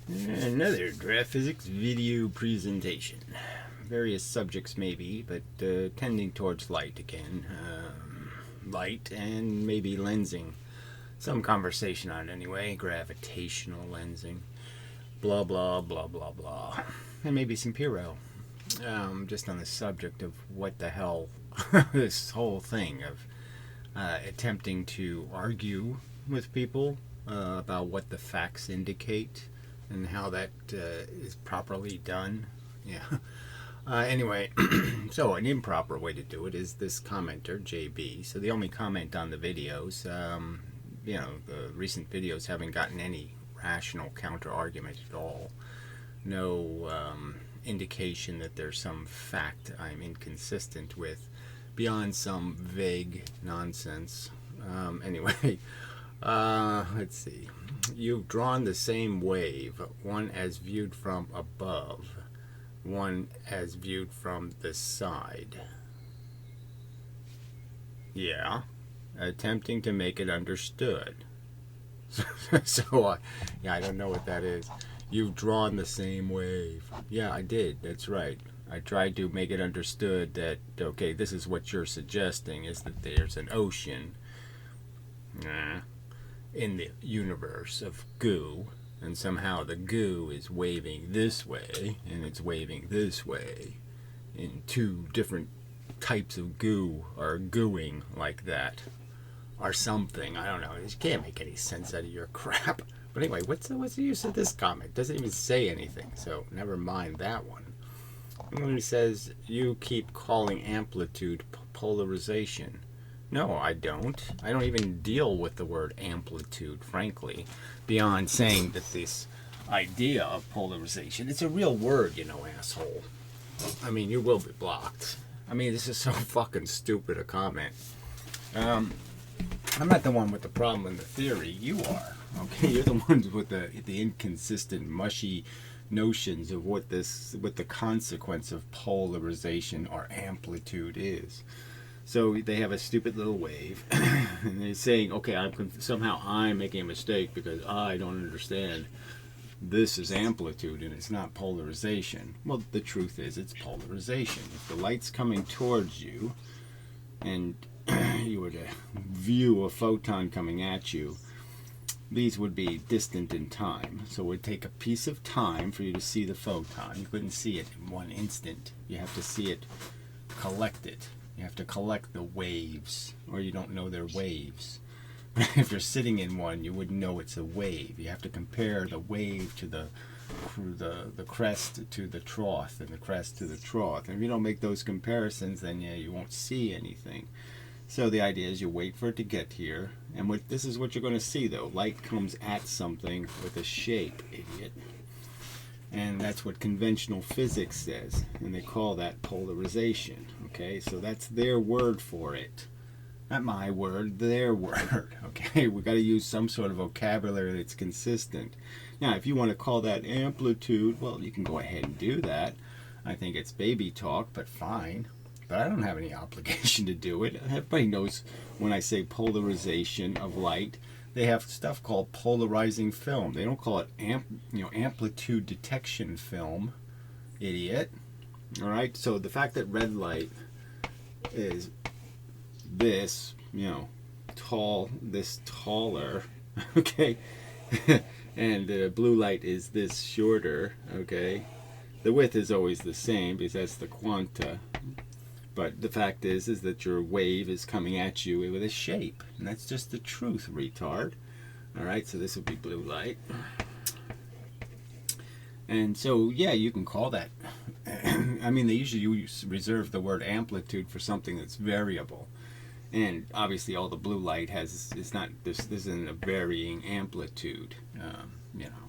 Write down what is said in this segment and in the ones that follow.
Another draft physics video presentation. Various subjects maybe, but tending towards light again. Light and maybe lensing. Some conversation on it anyway. Gravitational lensing. Blah, blah, blah, blah, blah. And maybe some Piro. Just on the subject of what the hell this whole thing of attempting to argue with people about what the facts indicate and how that is properly done. Yeah. Anyway, so an improper way to do it is this commenter, JB. So the only comment on the videos, the recent videos haven't gotten any rational counter argument at all. No indication that there's some fact I'm inconsistent with beyond some vague nonsense. Anyway, let's see. You've drawn the same wave, one as viewed from above, one as viewed from the side. Yeah, attempting to make it understood. So, I don't know what that is. You've drawn the same wave. Yeah, I did. That's right. I tried to make it understood that, okay, this is what you're suggesting, is that there's an ocean in the universe of goo, and somehow the goo is waving this way, and it's waving this way, and two different types of goo are gooing like that, or something. I don't know. You can't make any sense out of your crap. But anyway, what's the use of this comment? It doesn't even say anything, so never mind that one. And when he says, you keep calling amplitude polarization. No, I don't. I don't even deal with the word amplitude, frankly, beyond saying that this idea of polarization, it's a real word, asshole. I mean, you will be blocked. I mean, this is so fucking stupid a comment. I'm not the one with the problem in the theory. You are. Okay, you're the ones with the inconsistent, mushy notions of what the consequence of polarization or amplitude is. So they have a stupid little wave, and they're saying, okay, somehow I'm making a mistake because I don't understand. This is amplitude and it's not polarization. Well, the truth is it's polarization. If the light's coming towards you and you were to view a photon coming at you, these would be distant in time. So it would take a piece of time for you to see the photon. You couldn't see it in one instant. You have to see it, collect it. You have to collect the waves, or you don't know they're waves. If you're sitting in one, you wouldn't know it's a wave. You have to compare the wave to the crest to the trough, and the crest to the trough. And if you don't make those comparisons, then you won't see anything. So the idea is you wait for it to get here, and this is what you're going to see, though. Light comes at something with a shape, idiot. And that's what conventional physics says, and they call that polarization. Okay, so that's their word for it. Not my word, their word. Okay, we got to use some sort of vocabulary that's consistent. Now, if you want to call that amplitude, well, you can go ahead and do that. I think it's baby talk, but fine. But I don't have any obligation to do it. Everybody knows when I say polarization of light, they have stuff called polarizing film. They don't call it amplitude detection film, idiot. All right. So the fact that red light is this, taller, okay, and blue light is this shorter, okay. The width is always the same because that's the quanta. But the fact is that your wave is coming at you with a shape. And that's just the truth, retard. Alright, so this would be blue light. And so, yeah, you can call that. I mean, they usually reserve the word amplitude for something that's variable. And obviously all the blue light this isn't a varying amplitude.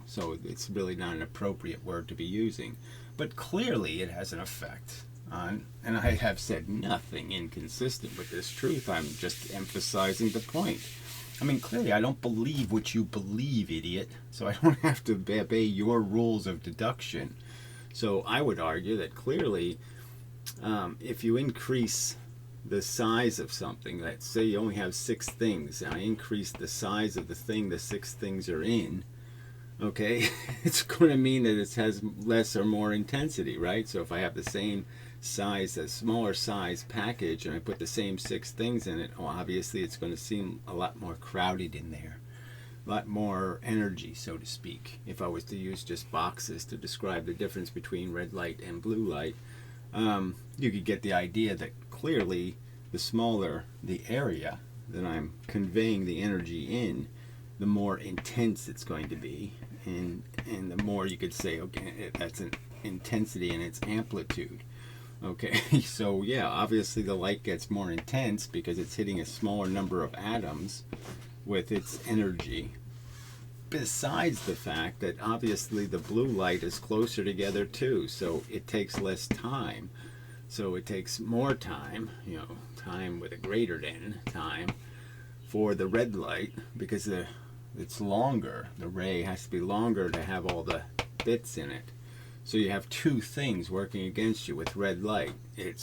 So it's really not an appropriate word to be using. But clearly it has an effect. And I have said nothing inconsistent with this truth. I'm just emphasizing the point. I mean, clearly I don't believe what you believe, idiot. So I don't have to obey your rules of deduction. So I would argue that clearly if you increase the size of something, let's say you only have 6 things, and I increase the size of the thing the 6 things are in, okay, it's going to mean that it has less or more intensity, right? So if I have the same size, a smaller size package, and I put the same 6 things in it, well, obviously it's going to seem a lot more crowded in there. A lot more energy, so to speak. If I was to use just boxes to describe the difference between red light and blue light, you could get the idea that clearly the smaller the area that I'm conveying the energy in, the more intense it's going to be, and the more you could say, okay, that's an intensity and its amplitude. Okay, so yeah, obviously the light gets more intense because it's hitting a smaller number of atoms with its energy. Besides the fact that obviously the blue light is closer together too, so it takes less time. So it takes more time, time with a greater than time, for the red light, because it's longer. The ray has to be longer to have all the bits in it. So you have 2 things working against you with red light. It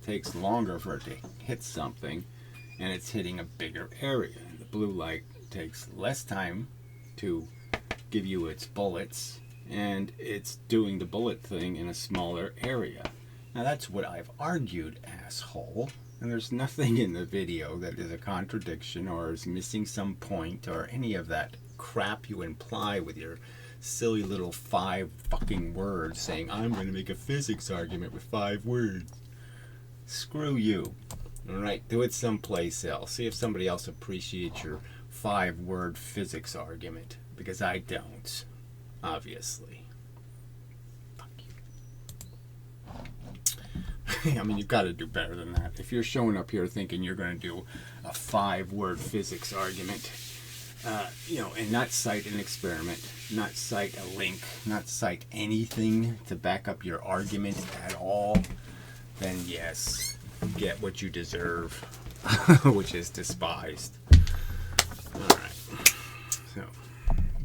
takes longer for it to hit something, and it's hitting a bigger area. The blue light takes less time to give you its bullets, and it's doing the bullet thing in a smaller area. Now that's what I've argued, asshole. And there's nothing in the video that is a contradiction or is missing some point or any of that crap you imply with your silly little 5 fucking words saying I'm going to make a physics argument with 5 words. Screw you. Alright, do it someplace else. See if somebody else appreciates your 5-word physics argument. Because I don't. Obviously. Fuck you. I mean, you've got to do better than that. If you're showing up here thinking you're going to do a 5-word physics argument, and not cite an experiment, not cite a link, not cite anything to back up your argument at all, then yes, get what you deserve, which is despised. Alright, so,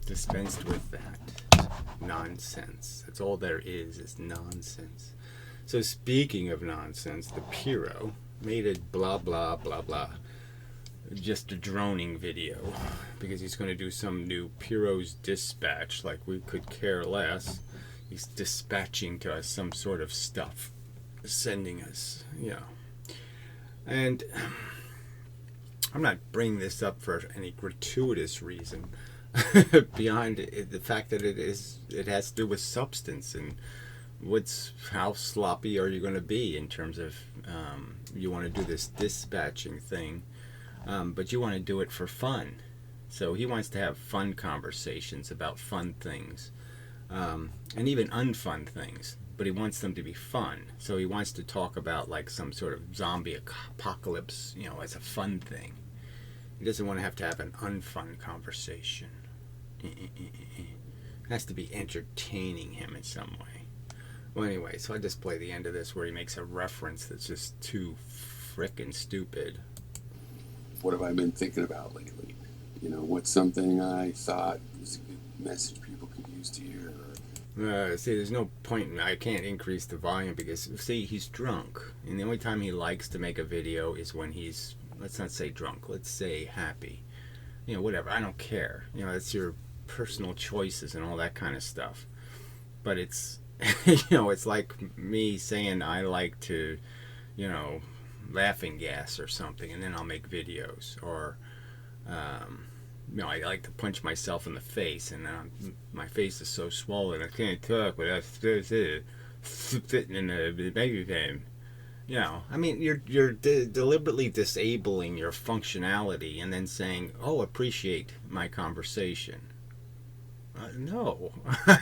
dispensed with that nonsense. That's all there is nonsense. So speaking of nonsense, the Piro made a blah blah blah blah, just a droning video, because he's going to do some new Piro's dispatch, like we could care less. He's dispatching to us some sort of stuff, sending us, and I'm not bringing this up for any gratuitous reason beyond the fact that it has to do with substance and how sloppy are you going to be in terms of you want to do this dispatching thing, but you want to do it for fun. So he wants to have fun conversations about fun things, and even unfun things, but he wants them to be fun. So he wants to talk about like some sort of zombie apocalypse, as a fun thing. He doesn't want to have an unfun conversation. It has to be entertaining him in some way. Well, anyway, so I just play the end of this where he makes a reference that's just too frickin' stupid. What have I been thinking about lately? What's something I thought was a good message people could use to hear? See, there's no point I can't increase the volume because, see, he's drunk. And the only time he likes to make a video is when he's, let's not say drunk, let's say happy. Whatever, I don't care. It's your personal choices and all that kind of stuff. But it's, it's like me saying I like to, laughing gas or something, and then I'll make videos. Or, I like to punch myself in the face, and my face is so swollen I can't talk without sitting in the baby game. I mean, you're deliberately disabling your functionality and then saying, "Oh, appreciate my conversation." No,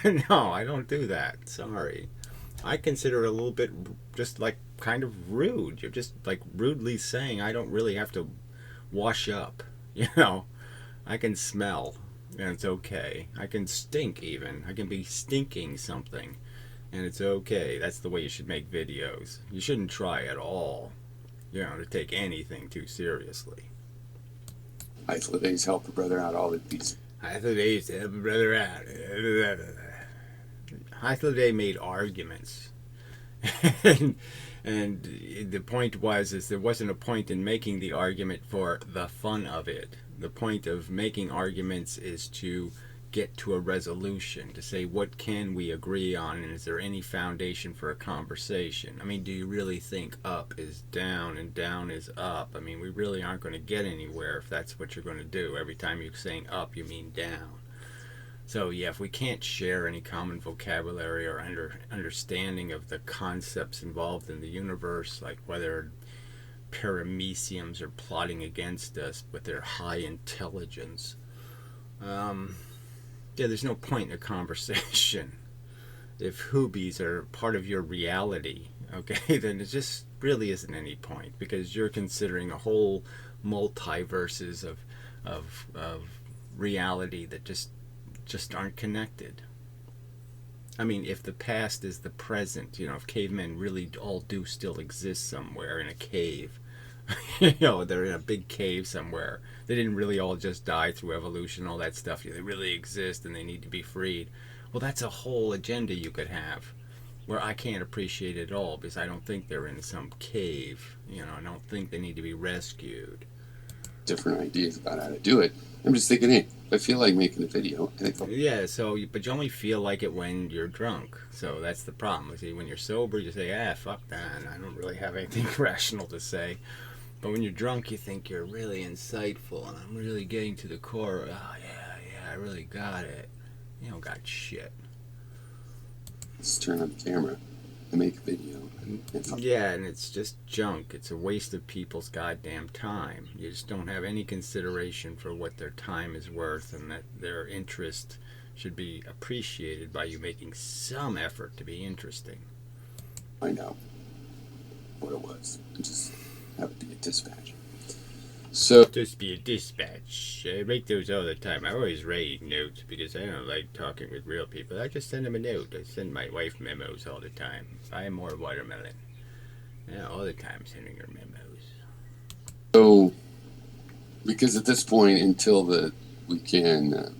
no, I don't do that. Sorry. I consider it a little bit just like kind of rude. You're just like rudely saying I don't really have to wash up. I can smell, and it's okay. I can stink even. I can be stinking something, and it's okay. That's the way you should make videos. You shouldn't try at all, to take anything too seriously. Isolates help the brother out all these. Isolates help the brother out. Hythloday made arguments, and the point is there wasn't a point in making the argument for the fun of it. The point of making arguments is to get to a resolution, to say what can we agree on, and is there any foundation for a conversation? I mean, do you really think up is down and down is up? I mean, we really aren't going to get anywhere if that's what you're going to do. Every time you're saying up, you mean down. So yeah, if we can't share any common vocabulary or understanding of the concepts involved in the universe, like whether parameciums are plotting against us with their high intelligence, yeah, there's no point in a conversation. If hoobies are part of your reality, okay, then it just really isn't any point, because you're considering a whole multiverses of reality that just aren't connected. I mean, if the past is the present, if cavemen really all do still exist somewhere in a cave, they're in a big cave somewhere. They didn't really all just die through evolution, all that stuff. They really exist and they need to be freed. Well, that's a whole agenda you could have, where I can't appreciate it at all, because I don't think they're in some cave. I don't think they need to be rescued. Different ideas about how to do it. I'm just thinking, hey, if I feel like making a video, I think yeah, but you only feel like it when you're drunk. So that's the problem. See, when you're sober, you say, fuck that, I don't really have anything rational to say. But when you're drunk, you think you're really insightful, and I'm really getting to the core. Oh, yeah, I really got it. You don't got shit. Let's turn on the camera and make a video. Yeah, and it's just junk. It's a waste of people's goddamn time. You just don't have any consideration for what their time is worth, and that their interest should be appreciated by you making some effort to be interesting. Find out what it was. And just have it be a dispatch. So just be a dispatch. I make those all the time. I always write notes because I don't like talking with real people. I just send them a note. I send my wife memos all the time. Buy more watermelon. Yeah, all the time sending her memos. So, because at this point, until we can.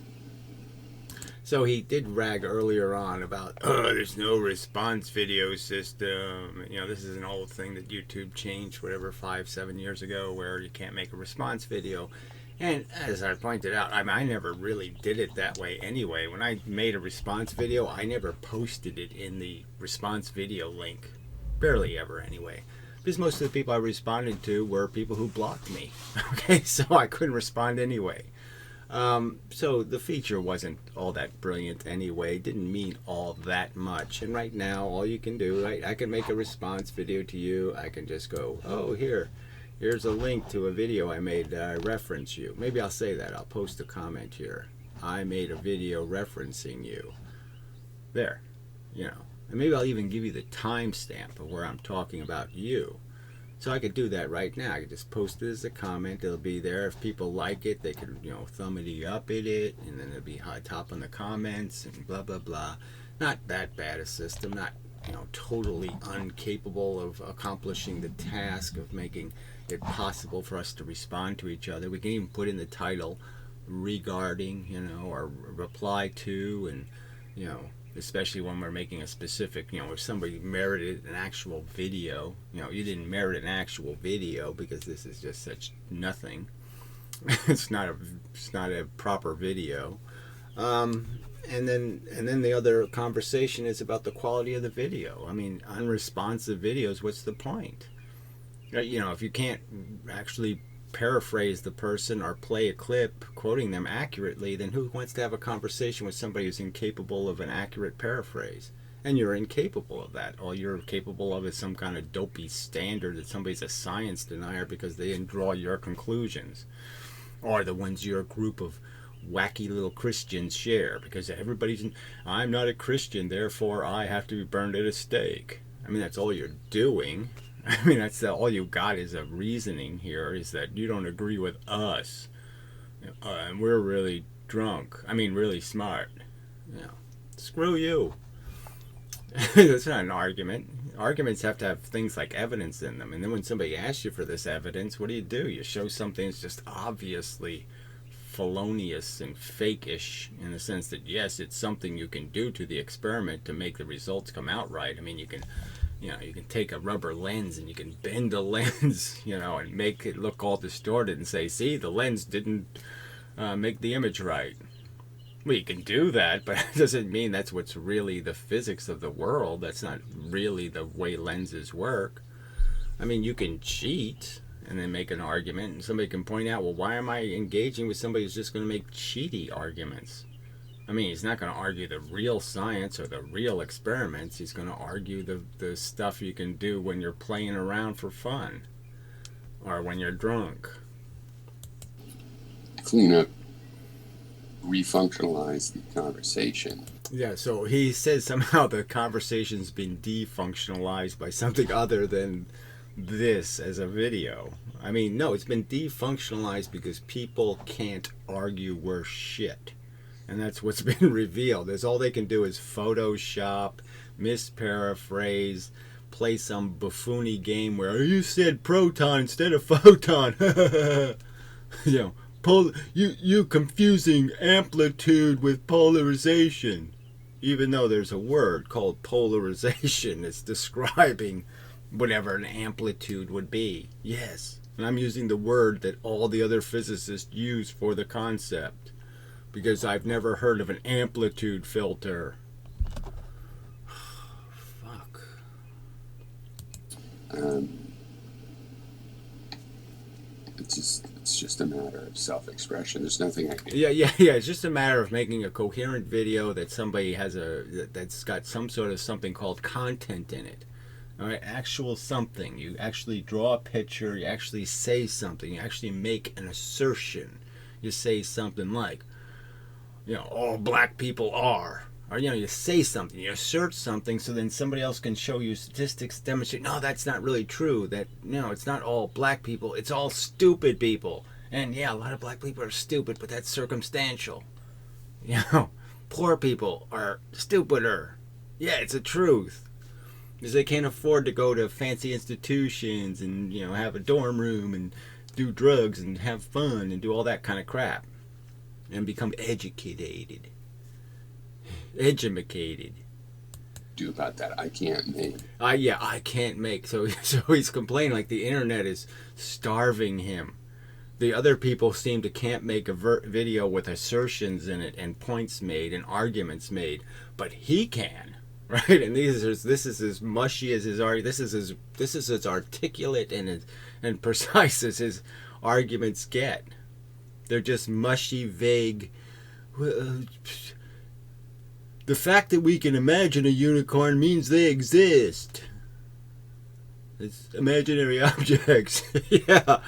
So he did rag earlier on about, there's no response video system. This is an old thing that YouTube changed, 5-7 years ago, where you can't make a response video. And as I pointed out, I never really did it that way anyway. When I made a response video, I never posted it in the response video link. Barely ever anyway. Because most of the people I responded to were people who blocked me. Okay, so I couldn't respond anyway. So the feature wasn't all that brilliant anyway. It didn't mean all that much. And right now, all you can do, I can make a response video to you. I can just go, here's a link to a video I made that I reference you. Maybe I'll say that. I'll post a comment here. I made a video referencing you. There, And maybe I'll even give you the timestamp of where I'm talking about you. So I could do that right now. I could just post it as a comment. It'll be there. If people like it, they could, thumbity up at it, and then it'll be high top on the comments and blah, blah, blah. Not that bad a system. Not, totally incapable of accomplishing the task of making it possible for us to respond to each other. We can even put in the title regarding, or reply to, and, especially when we're making a specific, if somebody merited an actual video, you didn't merit an actual video because this is just such nothing. It's not a proper video. And then the other conversation is about the quality of the video. I mean, unresponsive videos, what's the point? If you can't actually paraphrase the person or play a clip quoting them accurately, then who wants to have a conversation with somebody who's incapable of an accurate paraphrase? And you're incapable of that. All you're capable of is some kind of dopey standard that somebody's a science denier because they didn't draw your conclusions, or the ones your group of wacky little Christians share, because I'm not a Christian, therefore I have to be burned at a stake. I mean, that's all you're doing. I mean, all you got is a reasoning here, is that you don't agree with us, and we're really drunk. I mean, really smart. Screw you. That's not an argument. Arguments have to have things like evidence in them, and then when somebody asks you for this evidence, what do? You show something that's just obviously felonious and fake-ish, in the sense that, yes, it's something you can do to the experiment to make the results come out right. I mean, you can take a rubber lens and you can bend the lens, and make it look all distorted and say, see, the lens didn't make the image right. Well, you can do that, but it doesn't mean that's what's really the physics of the world. That's not really the way lenses work. I mean, you can cheat and then make an argument, and somebody can point out, well, why am I engaging with somebody who's just going to make cheaty arguments? I mean, he's not going to argue the real science or the real experiments. He's going to argue the stuff you can do when you're playing around for fun or when you're drunk. Clean up, refunctionalize the conversation. Yeah, so he says somehow the conversation's been defunctionalized by something other than this as a video. I mean, no, it's been defunctionalized because people can't argue worth shit. And that's what's been revealed. Is all they can do is Photoshop, misparaphrase, play some buffoony game where you said proton instead of photon. You know, you confusing amplitude with polarization. Even though there's a word called polarization, it's describing whatever an amplitude would be. Yes, and I'm using the word that all the other physicists use for the concept, because I've never heard of an amplitude filter. Fuck. It's just a matter of self-expression. There's nothing I can. Yeah. It's just a matter of making a coherent video that somebody has that's got some sort of something called content in it. All right, actual something. You actually draw a picture. You actually say something. You actually make an assertion. You say something like, you know, all black people are. Or, you know, you say something, you assert something, so then somebody else can show you statistics, demonstrate, no, that's not really true. That, no, it's not all black people, it's all stupid people. And yeah, a lot of black people are stupid, but that's circumstantial. You know, poor people are stupider. Yeah, it's a truth. Because they can't afford to go to fancy institutions and, you know, have a dorm room and do drugs and have fun and do all that kind of crap. And become educated. Edumacated. Do about that. I can't make. I can't make. So he's complaining like the internet is starving him. The other people seem to can't make a video with assertions in it and points made and arguments made, but he can, right? And this is as mushy as his argument. This is as articulate and precise as his arguments get. They're just mushy, vague. The fact that we can imagine a unicorn means they exist. It's imaginary objects. Yeah.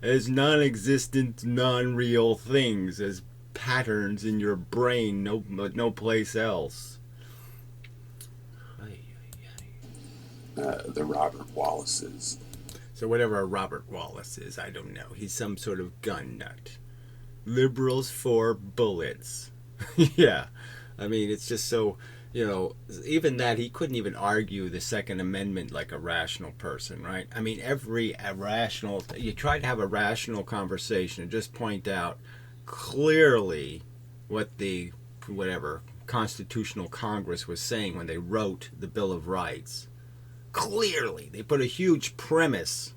As non-existent, non-real things. As patterns in your brain, no place else. The Robert Wallaces. So whatever a Robert Wallace is, I don't know. He's some sort of gun nut. Liberals for bullets. Yeah. I mean, it's just so, you know, even that, he couldn't even argue the Second Amendment like a rational person, right? I mean, you try to have a rational conversation and just point out clearly what the, Constitutional Congress was saying when they wrote the Bill of Rights. Clearly, they put a huge premise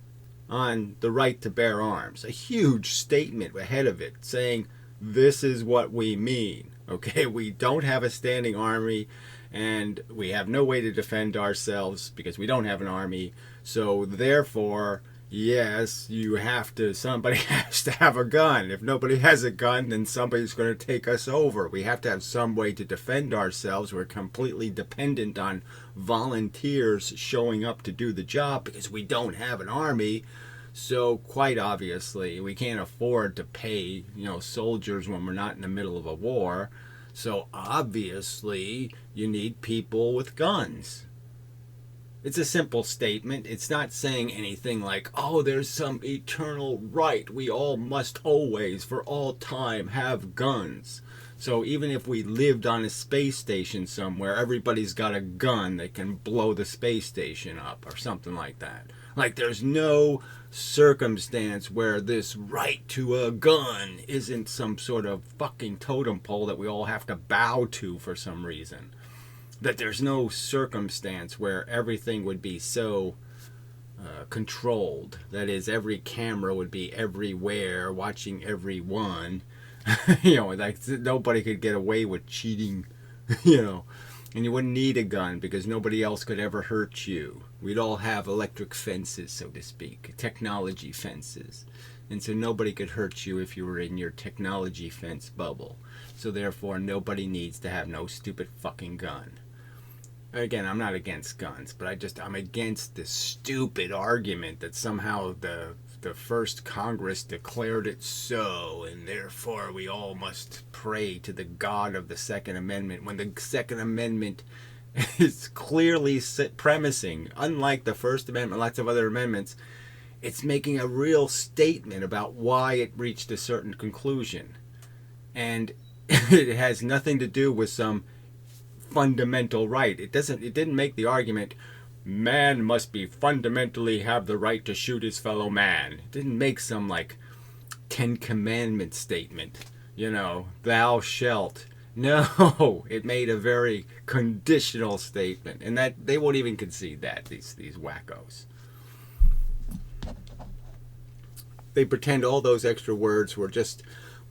on the right to bear arms, a huge statement ahead of it saying, this is what we mean. Okay, we don't have a standing army, and we have no way to defend ourselves because we don't have an army. So therefore, yes, somebody has to have a gun. If nobody has a gun, then somebody's going to take us over. We have to have some way to defend ourselves. We're completely dependent on volunteers showing up to do the job because we don't have an army. So quite obviously, we can't afford to pay, soldiers when we're not in the middle of a war. So obviously, you need people with guns. It's a simple statement. It's not saying anything like, oh, there's some eternal right. We all must always, for all time, have guns. So even if we lived on a space station somewhere, everybody's got a gun that can blow the space station up or something like that. Like there's no circumstance where this right to a gun isn't some sort of fucking totem pole that we all have to bow to for some reason. That there's no circumstance where everything would be so controlled. That is, every camera would be everywhere, watching everyone. You know, like nobody could get away with cheating, you know, and you wouldn't need a gun because nobody else could ever hurt you. We'd all have electric fences, so to speak, technology fences. And so nobody could hurt you if you were in your technology fence bubble. So therefore, nobody needs to have no stupid fucking gun. Again, I'm not against guns, but I'm against this stupid argument that somehow the first Congress declared it so, and therefore we all must pray to the God of the Second Amendment, when the Second Amendment is clearly premising, unlike the First Amendment, lots of other amendments, it's making a real statement about why it reached a certain conclusion. And it has nothing to do with some fundamental right. It didn't make the argument man must be fundamentally have the right to shoot his fellow man. It didn't make some like Ten Commandments statement, you know, thou shalt. No, it made a very conditional statement, and that they won't even concede that, these wackos. They pretend all those extra words were just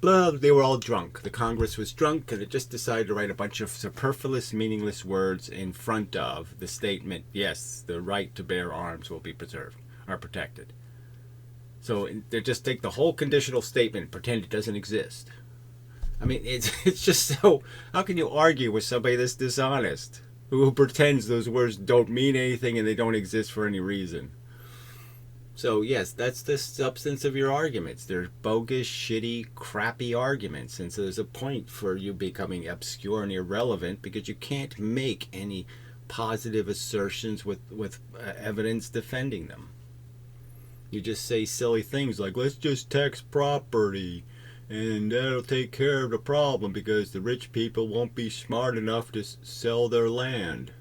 blah, they were all drunk. The Congress was drunk, and it just decided to write a bunch of superfluous, meaningless words in front of the statement, yes, the right to bear arms will be preserved, or protected. So they just take the whole conditional statement and pretend it doesn't exist. I mean, it's just so, how can you argue with somebody that's dishonest, who pretends those words don't mean anything and they don't exist for any reason? So yes, that's the substance of your arguments. They're bogus, shitty, crappy arguments. And so there's a point for you becoming obscure and irrelevant because you can't make any positive assertions with evidence defending them. You just say silly things like, let's just tax property and that'll take care of the problem because the rich people won't be smart enough to sell their land.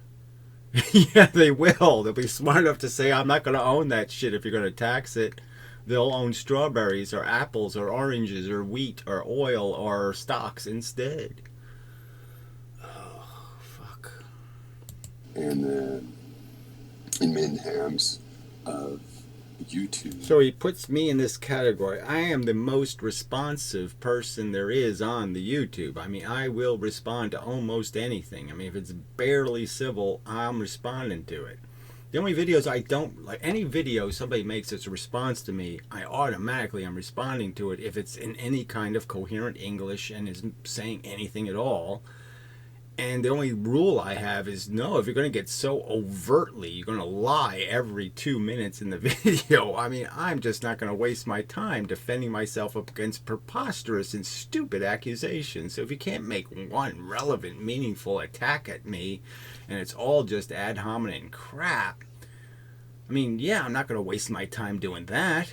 Yeah, they will. They'll be smart enough to say, I'm not going to own that shit if you're going to tax it. They'll own strawberries or apples or oranges or wheat or oil or stocks instead. Oh, fuck. And then Minhams of YouTube. So he puts me in this category. I am the most responsive person there is on the YouTube. I mean, I will respond to almost anything. I mean, if it's barely civil, I'm responding to it. The only videos I don't like, any video somebody makes that's a response to me, I automatically am responding to it if it's in any kind of coherent English and isn't saying anything at all. And the only rule I have is, no, if you're going to get so overtly, you're going to lie every 2 minutes in the video, I mean, I'm just not going to waste my time defending myself up against preposterous and stupid accusations. So if you can't make one relevant, meaningful attack at me, and it's all just ad hominem crap, I mean, yeah, I'm not going to waste my time doing that.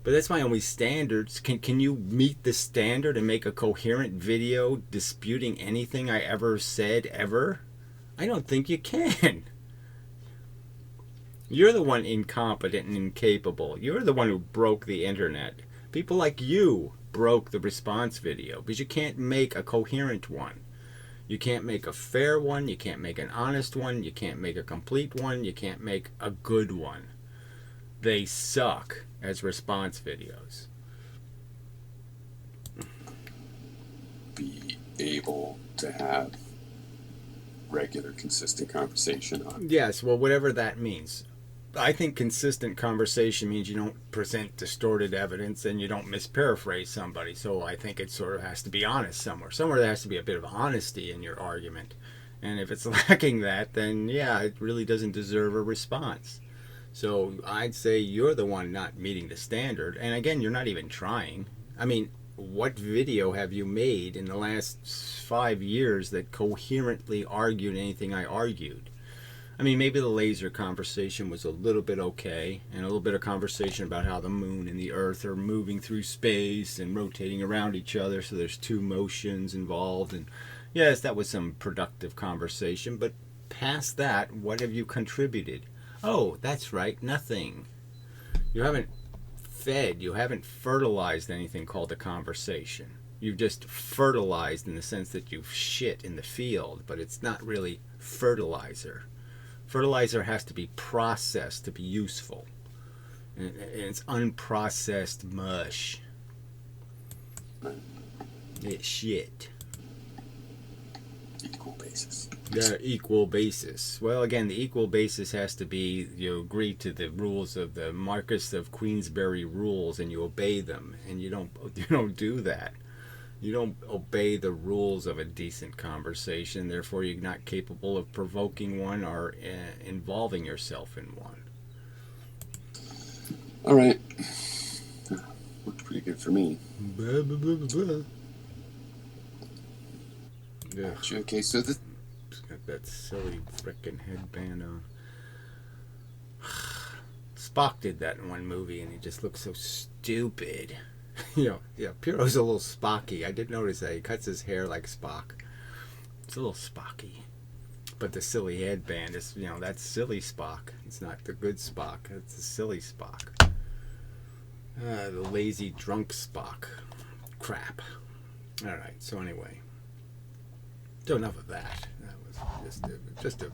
But that's my only standards. Can you meet the standard and make a coherent video disputing anything I ever said ever? I don't think you can. You're the one incompetent and incapable. You're the one who broke the internet. People like you broke the response video because you can't make a coherent one. You can't make a fair one. You can't make an honest one. You can't make a complete one. You can't make a good one. They suck as response videos. Be able to have regular, consistent conversation on. Yes, well, whatever that means. I think consistent conversation means you don't present distorted evidence and you don't misparaphrase somebody. So I think it sort of has to be honest somewhere. Somewhere there has to be a bit of honesty in your argument. And if it's lacking that, then yeah, it really doesn't deserve a response. So I'd say you're the one not meeting the standard. And again, you're not even trying. I mean, what video have you made in the last 5 years that coherently argued anything I argued? I mean, maybe the laser conversation was a little bit okay, and a little bit of conversation about how the moon and the earth are moving through space and rotating around each other, so there's two motions involved. And yes, that was some productive conversation, but past that, what have you contributed? Oh, that's right, nothing. You haven't fed, you haven't fertilized anything called a conversation. You've just fertilized in the sense that you've shit in the field, but it's not really fertilizer. Fertilizer has to be processed to be useful. And it's unprocessed mush. It's shit. Equal basis. Yeah, equal basis. Well, again, the equal basis has to be you agree to the rules of the Marquis of Queensberry rules and you obey them, and you don't do that. You don't obey the rules of a decent conversation. Therefore, you're not capable of provoking one or involving yourself in one. All right. Looked pretty good for me. Blah, blah, blah, blah, blah. Yeah. Okay, so this. Got that silly frickin' headband on. Spock did that in one movie, and he just looks so stupid. Yeah, Pierrot's a little Spocky. I did notice that he cuts his hair like Spock. It's a little Spocky. But the silly headband is, that's silly Spock. It's not the good Spock. It's the silly Spock. The lazy drunk Spock. Crap. All right. So anyway. So enough of that. That was just a.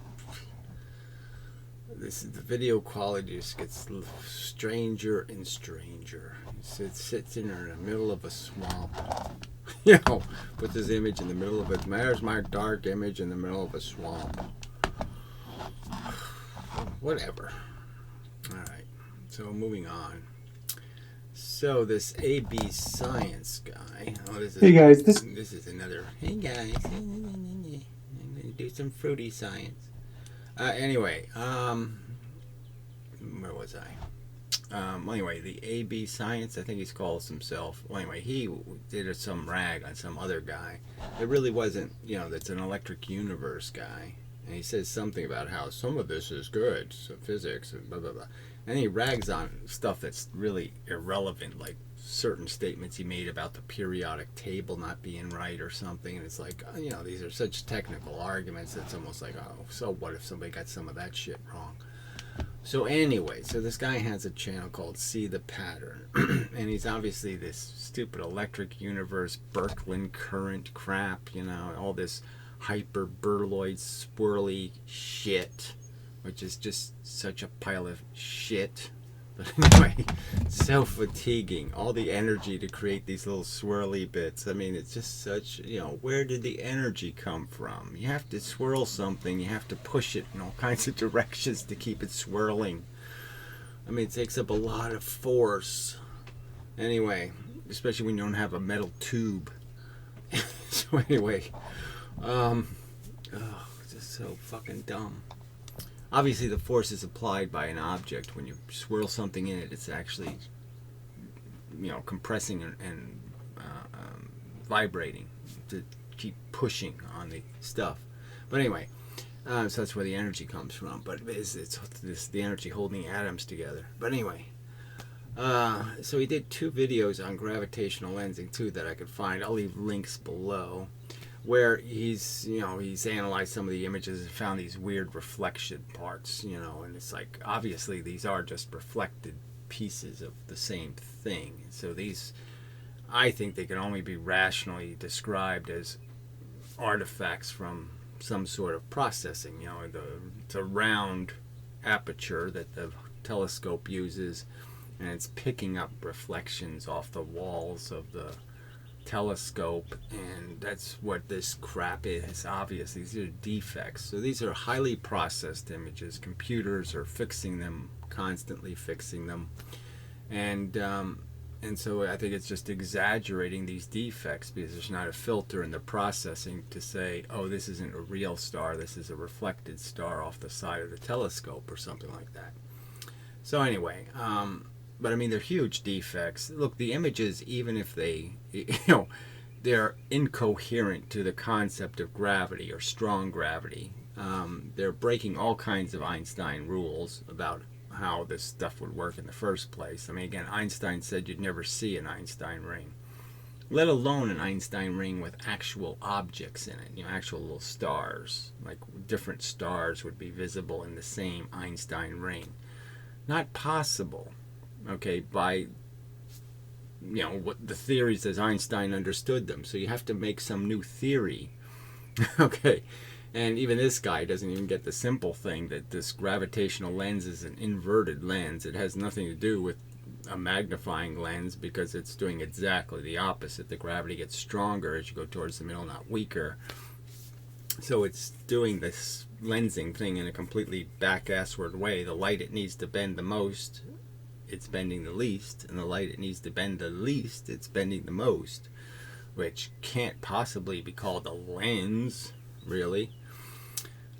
The video quality just gets stranger and stranger. It sits in the middle of a swamp. Put this image in the middle of it. There's my dark image in the middle of a swamp. Whatever. All right. So moving on. So this AB Science guy. Hey guys, this is another. Hey guys, I'm gonna do some fruity science. Anyway, where was I? Anyway, the AB Science, I think he calls himself. Well, anyway, he did some rag on some other guy. It really wasn't, that's an electric universe guy. And he says something about how some of this is good, so physics, and blah, blah, blah. And he rags on stuff that's really irrelevant, like certain statements he made about the periodic table not being right or something. And it's like, these are such technical arguments that's almost like, oh, so what if somebody got some of that shit wrong? So anyway, this guy has a channel called See the Pattern. And he's obviously this stupid electric universe, Birkeland current crap, all this hyperboloid swirly shit, which is just such a pile of shit. But anyway, so fatiguing. All the energy to create these little swirly bits. I mean, it's just such, where did the energy come from? You have to swirl something. You have to push it in all kinds of directions to keep it swirling. I mean, it takes up a lot of force. Anyway, especially when you don't have a metal tube. So anyway, it's just so fucking dumb. Obviously, the force is applied by an object. When you swirl something in it, it's actually, compressing and vibrating to keep pushing on the stuff. But anyway, so that's where the energy comes from. But it's the energy holding atoms together. But anyway, so he did 2 videos on gravitational lensing too that I could find. I'll leave links below. Where he's analyzed some of the images and found these weird reflection parts, and it's like, obviously these are just reflected pieces of the same thing. So these, I think they can only be rationally described as artifacts from some sort of processing. It's a round aperture that the telescope uses, and it's picking up reflections off the walls of the telescope, and that's what this crap is. Obviously, these are defects. So these are highly processed images. Computers are fixing them, constantly fixing them, and so I think it's just exaggerating these defects because there's not a filter in the processing to say, oh, this isn't a real star, this is a reflected star off the side of the telescope or something like that. So anyway, but I mean, they're huge defects. Look, the images, even if they're incoherent to the concept of gravity or strong gravity. They're breaking all kinds of Einstein rules about how this stuff would work in the first place. I mean, again, Einstein said you'd never see an Einstein ring, let alone an Einstein ring with actual objects in it, actual little stars. Like different stars would be visible in the same Einstein ring. Not possible. Okay, by what the theories as Einstein understood them. So you have to make some new theory. Okay, and even this guy doesn't even get the simple thing that this gravitational lens is an inverted lens. It has nothing to do with a magnifying lens because it's doing exactly the opposite. The gravity gets stronger as you go towards the middle, not weaker. So it's doing this lensing thing in a completely back-assward way. The light it needs to bend the most, it's bending the least, and the light it needs to bend the least, it's bending the most, which can't possibly be called a lens, really.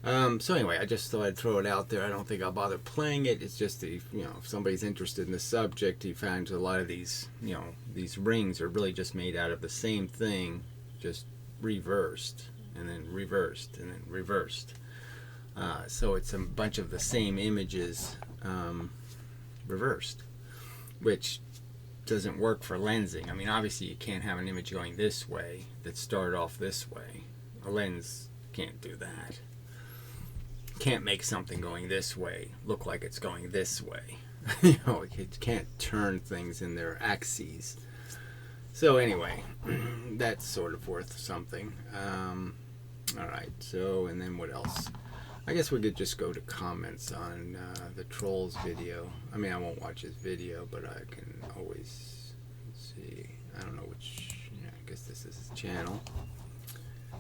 So anyway, I just thought I'd throw it out there. I don't think I'll bother playing it. It's just, if somebody's interested in the subject, he finds a lot of these, these rings are really just made out of the same thing, just reversed, and then reversed, and then reversed. So it's a bunch of the same images reversed, which doesn't work for lensing. I mean, obviously you can't have an image going this way that started off this way. A lens can't do that. Can't make something going this way look like it's going this way. It can't turn things in their axes. So anyway, that's sort of worth something. Alright, so, and then what else? I guess we could just go to comments on the Trolls video. I mean, I won't watch his video, but I can always see. I don't know which, I guess this is his channel.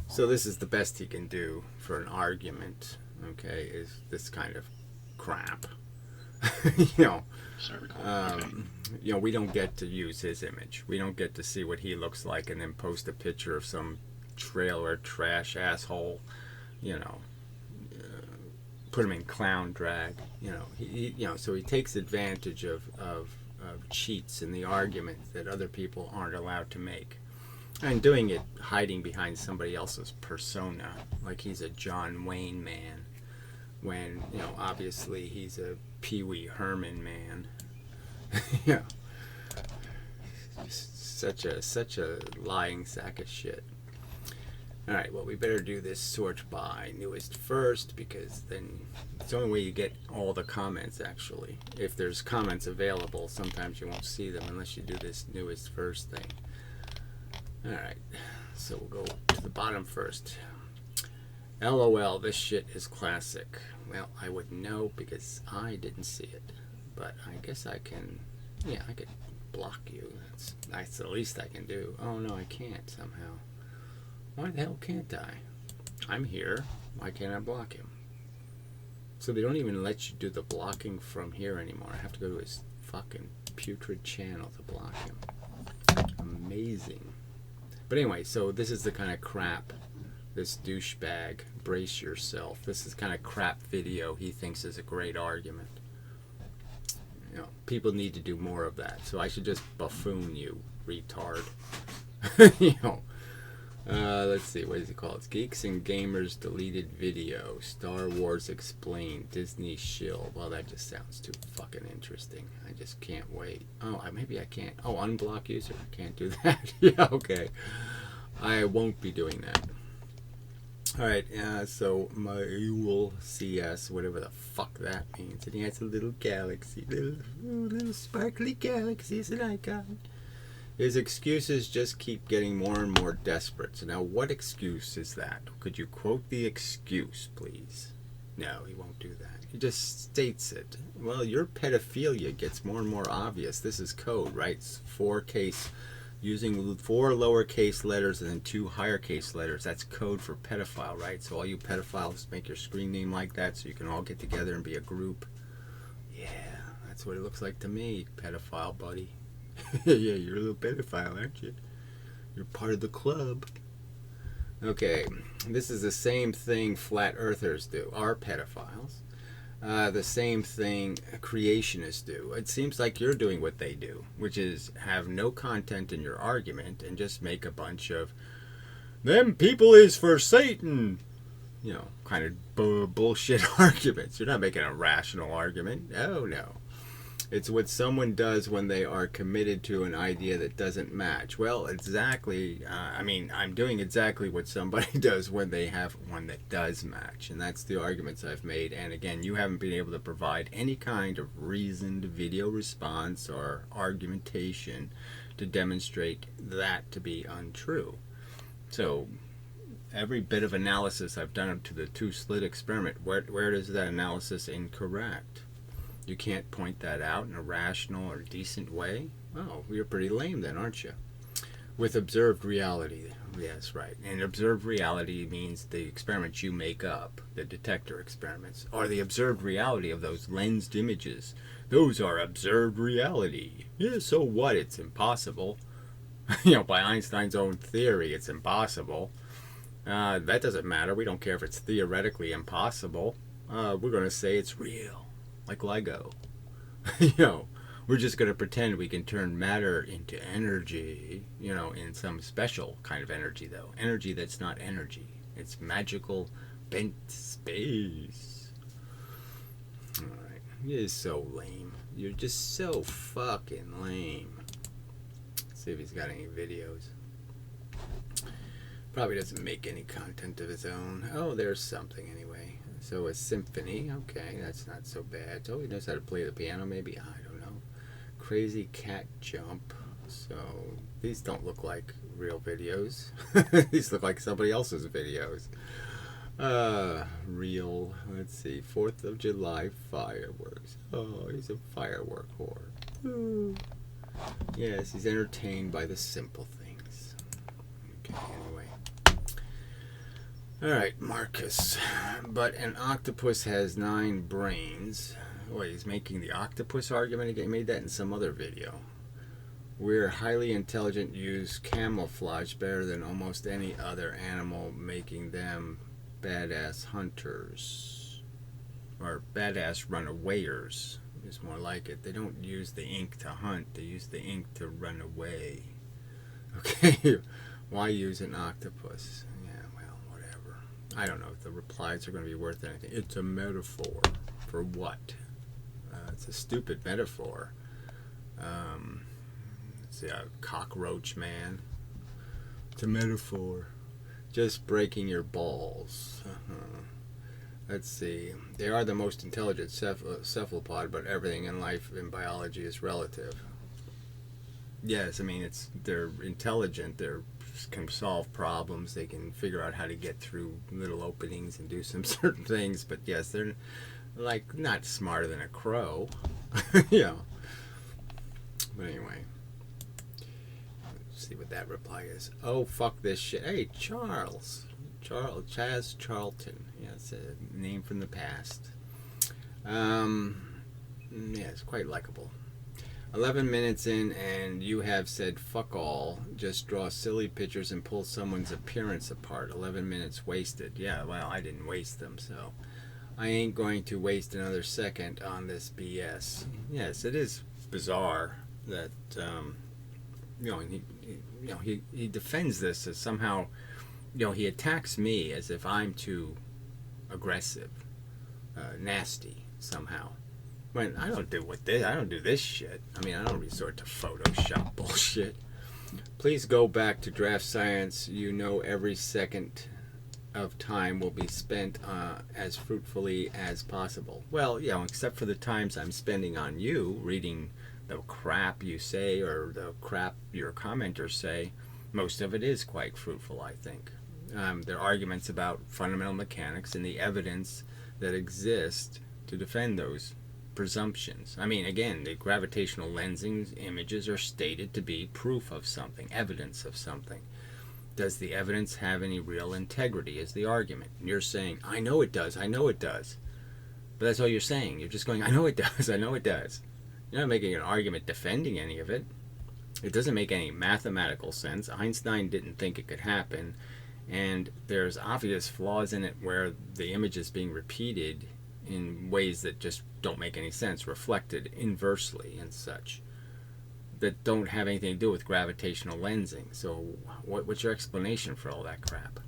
So this is the best he can do for an argument, okay, is this kind of crap. We don't get to use his image. We don't get to see what he looks like and then post a picture of some trailer trash asshole, put him in clown drag, so he takes advantage of cheats in the argument that other people aren't allowed to make. And doing it hiding behind somebody else's persona, like he's a John Wayne man, when, obviously he's a Pee Wee Herman man. Such a lying sack of shit. Alright, well, we better do this sort by newest first, because then it's the only way you get all the comments, actually. If there's comments available, sometimes you won't see them unless you do this newest first thing. Alright, so we'll go to the bottom first. LOL, this shit is classic. Well, I wouldn't know because I didn't see it. But I guess I can, I could block you. That's the least I can do. Oh no, I can't somehow. Why the hell can't I? I'm here. Why can't I block him? So they don't even let you do the blocking from here anymore. I have to go to his fucking putrid channel to block him. Amazing. But anyway, so this is the kind of crap, this douchebag, brace yourself. This is the kind of crap video he thinks is a great argument. People need to do more of that. So I should just buffoon you, retard. Let's see, what does he call it? Geeks and Gamers Deleted Video, Star Wars Explained, Disney Shill. Well, that just sounds too fucking interesting. I just can't wait. Oh, maybe I can't. Oh, unblock user. Can't do that. Yeah, okay. I won't be doing that. Alright, so my Ewell CS, whatever the fuck that means. And he has a little galaxy, little sparkly galaxy as an icon. His excuses just keep getting more and more desperate. So now what excuse is that? Could you quote the excuse, please? No, he won't do that. He just states it. Well, your pedophilia gets more and more obvious. This is code, right? It's using 4 lowercase letters and then 2 higher-case letters. That's code for pedophile, right? So all you pedophiles make your screen name like that so you can all get together and be a group. Yeah, that's what it looks like to me, pedophile buddy. Yeah, you're a little pedophile, aren't you? You're part of the club. Okay, this is the same thing flat earthers do, are pedophiles. The same thing creationists do. It seems like you're doing what they do, which is have no content in your argument and just make a bunch of them people is for Satan, kind of bullshit arguments. You're not making a rational argument. Oh no. It's what someone does when they are committed to an idea that doesn't match. Well, exactly. I'm doing exactly what somebody does when they have one that does match. And that's the arguments I've made. And again, you haven't been able to provide any kind of reasoned video response or argumentation to demonstrate that to be untrue. So every bit of analysis I've done up to the 2-slit experiment, where does that analysis incorrect? You can't point that out in a rational or decent way? Oh, you're pretty lame then, aren't you? With observed reality. Yes, right. And observed reality means the experiments you make up, the detector experiments, are the observed reality of those lensed images. Those are observed reality. Yeah, so what? It's impossible. By Einstein's own theory, it's impossible. That doesn't matter. We don't care if it's theoretically impossible. We're going to say it's real, like Lego. We're just going to pretend we can turn matter into energy, in some special kind of energy, though. Energy that's not energy. It's magical, bent space. All right. You're so lame. You're just so fucking lame. Let's see if he's got any videos. Probably doesn't make any content of his own. Oh, there's something anyway. So a symphony. Okay, that's not so bad. Oh, he knows how to play the piano, maybe? I don't know. Crazy cat jump. So these don't look like real videos. These look like somebody else's videos. Real. Let's see. 4th of July fireworks. Oh, he's a firework whore. Ooh. Yes, he's entertained by the simple things. Okay, anyway. Alright, Marcus. But an octopus has 9 brains. Wait, he's making the octopus argument again? He made that in some other video. We're highly intelligent, use camouflage better than almost any other animal, making them badass hunters. Or badass runawayers is more like it. They don't use the ink to hunt, they use the ink to run away. Okay, why use an octopus? Yeah, well, whatever. I don't know if the replies are going to be worth anything. It's a metaphor. For what? It's a stupid metaphor. Let's see, a cockroach man. It's a metaphor. Just breaking your balls. Let's see. They are the most intelligent cephalopod, but everything in life in biology is relative. Yes, I mean, they're intelligent. They can solve problems. They can figure out how to get through little openings and do some certain things. But yes, they're like not smarter than a crow. Yeah. But anyway, let's see what that reply is. Oh, fuck this shit. Hey, Chaz Charlton. Yeah, it's a name from the past. Yeah, it's quite likable. 11 minutes in and you have said fuck all. Just draw silly pictures and pull someone's appearance apart. 11 minutes wasted. Yeah, well, I didn't waste them, so I ain't going to waste another second on this BS. Yes, it is bizarre that he defends this as somehow, he attacks me as if I'm too aggressive, nasty somehow. When I don't do this shit. I mean, I don't resort to Photoshop bullshit. Please go back to DraftScience. Every second of time will be spent as fruitfully as possible. Well, except for the times I'm spending on you, reading the crap you say or the crap your commenters say, most of it is quite fruitful, I think. There are arguments about fundamental mechanics and the evidence that exists to defend those presumptions. I mean, again, the gravitational lensing images are stated to be proof of something, evidence of something. Does the evidence have any real integrity is the argument. And you're saying, I know it does. But that's all you're saying. You're just going, I know it does. You're not making an argument defending any of it. It doesn't make any mathematical sense. Einstein didn't think it could happen. And there's obvious flaws in it where the image is being repeated in ways that just don't make any sense, reflected inversely and such, that don't have anything to do with gravitational lensing. So what's your explanation for all that crap?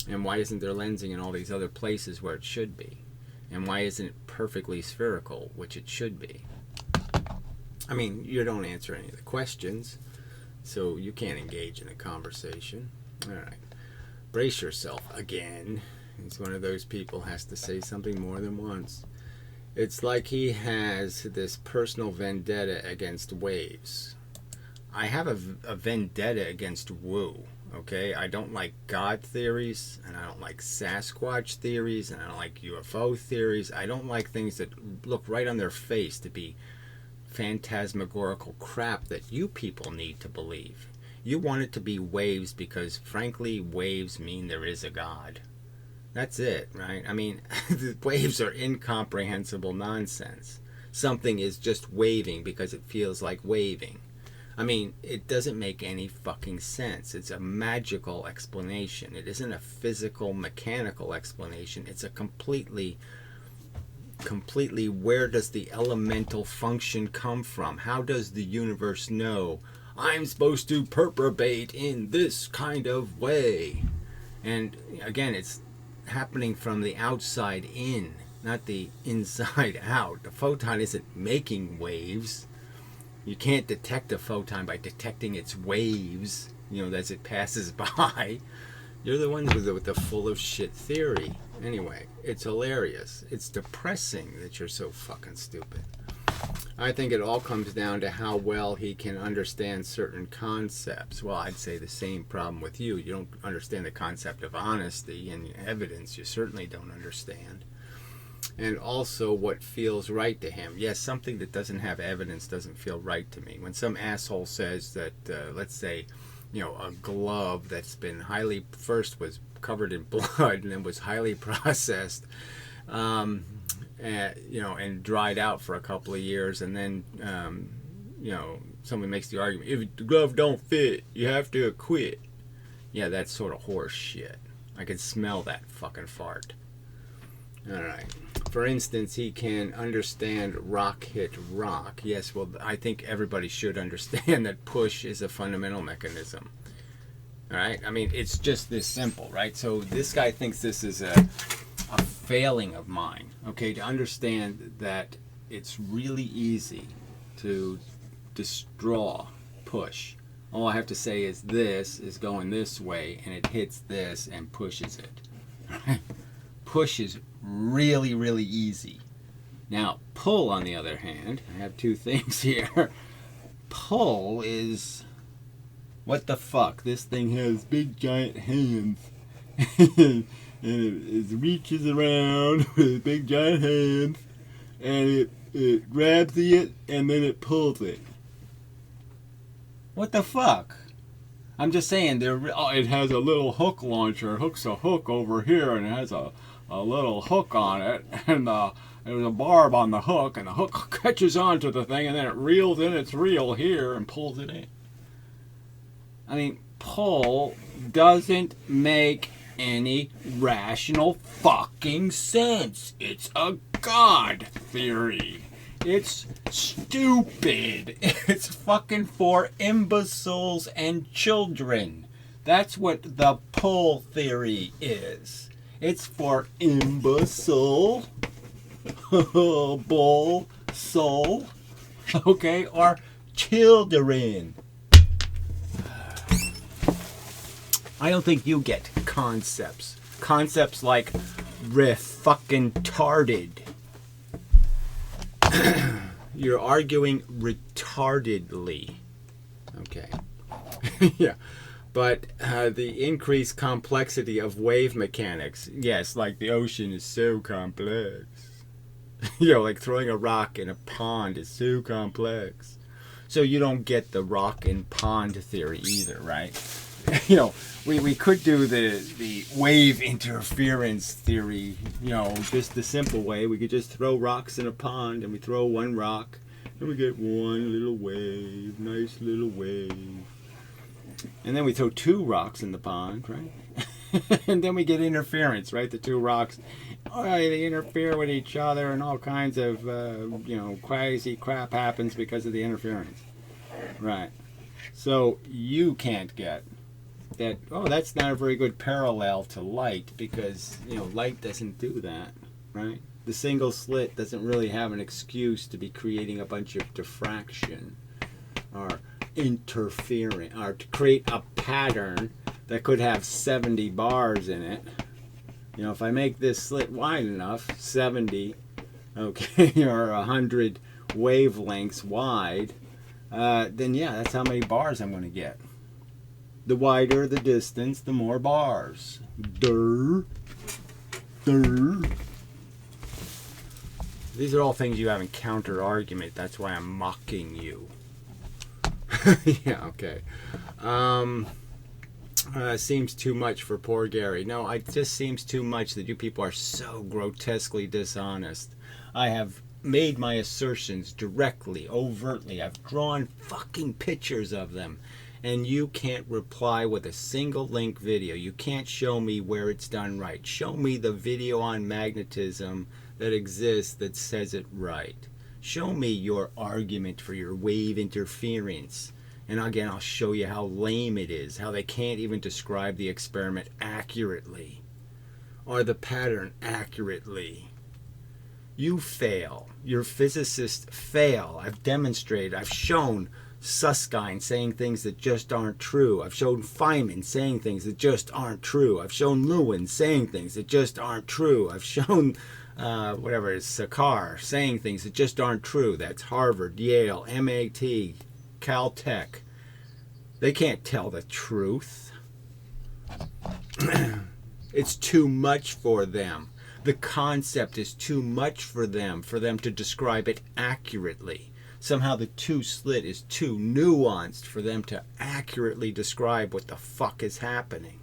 And why isn't there lensing in all these other places where it should be? And why isn't it perfectly spherical, which it should be? I mean, you don't answer any of the questions, so you can't engage in a conversation. All right. Brace yourself again. He's one of those people who has to say something more than once. It's like he has this personal vendetta against waves. I have a vendetta against woo. okay? I don't like God theories, and I don't like Sasquatch theories, and I don't like UFO theories. I don't like things that look right on their face to be phantasmagorical crap that you people need to believe. You want it to be waves because, frankly, waves mean there is a God. That's it, right? I mean, the waves are incomprehensible nonsense. Something is just waving because it feels like waving. I mean, it doesn't make any fucking sense. It's a magical explanation. It isn't a physical, mechanical explanation. It's a completely, where does the elemental function come from? How does the universe know I'm supposed to perturbate in this kind of way? And again, it's happening from the outside in, not the inside out. The photon isn't making waves. You can't detect a photon by detecting its waves, as it passes by. You're the ones with the full of shit theory. Anyway, it's hilarious. It's depressing that you're so fucking stupid. I think it all comes down to how well he can understand certain concepts. Well, I'd say the same problem with you. You don't understand the concept of honesty and evidence. You certainly don't understand. And also what feels right to him. Yes, something that doesn't have evidence doesn't feel right to me. When some asshole says that, let's say, a glove that's been first was covered in blood and then was highly processed, and dried out for a couple of years, and then, someone makes the argument, if the glove don't fit, you have to quit. Yeah, that's sort of horse shit. I can smell that fucking fart. Alright. For instance, he can understand rock hit rock. Yes, well, I think everybody should understand that push is a fundamental mechanism. Alright? I mean, it's just this simple, right? So this guy thinks this is a failing of mine, okay? To understand that it's really easy to destroy push. All I have to say is this is going this way, and it hits this and pushes it. Push is really, really easy. Now, pull, on the other hand, I have two things here. Pull is, what the fuck? This thing has big giant hands. And it reaches around with big giant hands, and it grabs it, and then it pulls it. What the fuck? I'm just saying, it has a little hook launcher. It hooks a hook over here, and it has a little hook on it, and there's a barb on the hook, and the hook catches onto the thing, and then it reels in its reel here and pulls it in. I mean, pull doesn't make any rational fucking sense. It's a God theory. It's stupid. It's fucking for imbeciles and children. That's what the pull theory is. It's for imbecile, bull, soul, okay, or children. I don't think you get concepts. Concepts like fucking retarded. You're arguing retardedly. Okay. Yeah. But the increased complexity of wave mechanics, yes, like the ocean is so complex. Like throwing a rock in a pond is so complex. So you don't get the rock and pond theory either, right? We could do the wave interference theory, just the simple way. We could just throw rocks in a pond, and we throw one rock, and we get one little wave, nice little wave. And then we throw two rocks in the pond, right? And then we get interference, right? The two rocks, they interfere with each other, and all kinds of, crazy crap happens because of the interference. Right. So you can't get that, that's not a very good parallel to light, because, light doesn't do that, right? The single slit doesn't really have an excuse to be creating a bunch of diffraction or interfering, or to create a pattern that could have 70 bars in it. If I make this slit wide enough, 70, okay, or 100 wavelengths wide, then yeah, that's how many bars I'm going to get. The wider the distance, the more bars. Durr. Durr. These are all things you have in counter argument. That's why I'm mocking you. Yeah, okay. Seems too much for poor Gary. No, it just seems too much that you people are so grotesquely dishonest. I have made my assertions directly, overtly. I've drawn fucking pictures of them. And you can't reply with a single link video. You can't show me where it's done right. Show me the video on magnetism that exists that says it right. Show me your argument for your wave interference. And again, I'll show you how lame it is, how they can't even describe the experiment accurately or the pattern accurately. You fail. Your physicists fail. I've demonstrated, I've shown Susskind saying things that just aren't true. I've shown Feynman saying things that just aren't true. I've shown Lewin saying things that just aren't true. I've shown Sakar saying things that just aren't true. That's Harvard, Yale, MIT, Caltech. They can't tell the truth. It's too much for them. The concept is too much for them to describe it accurately. Somehow the two-slit is too nuanced for them to accurately describe what the fuck is happening.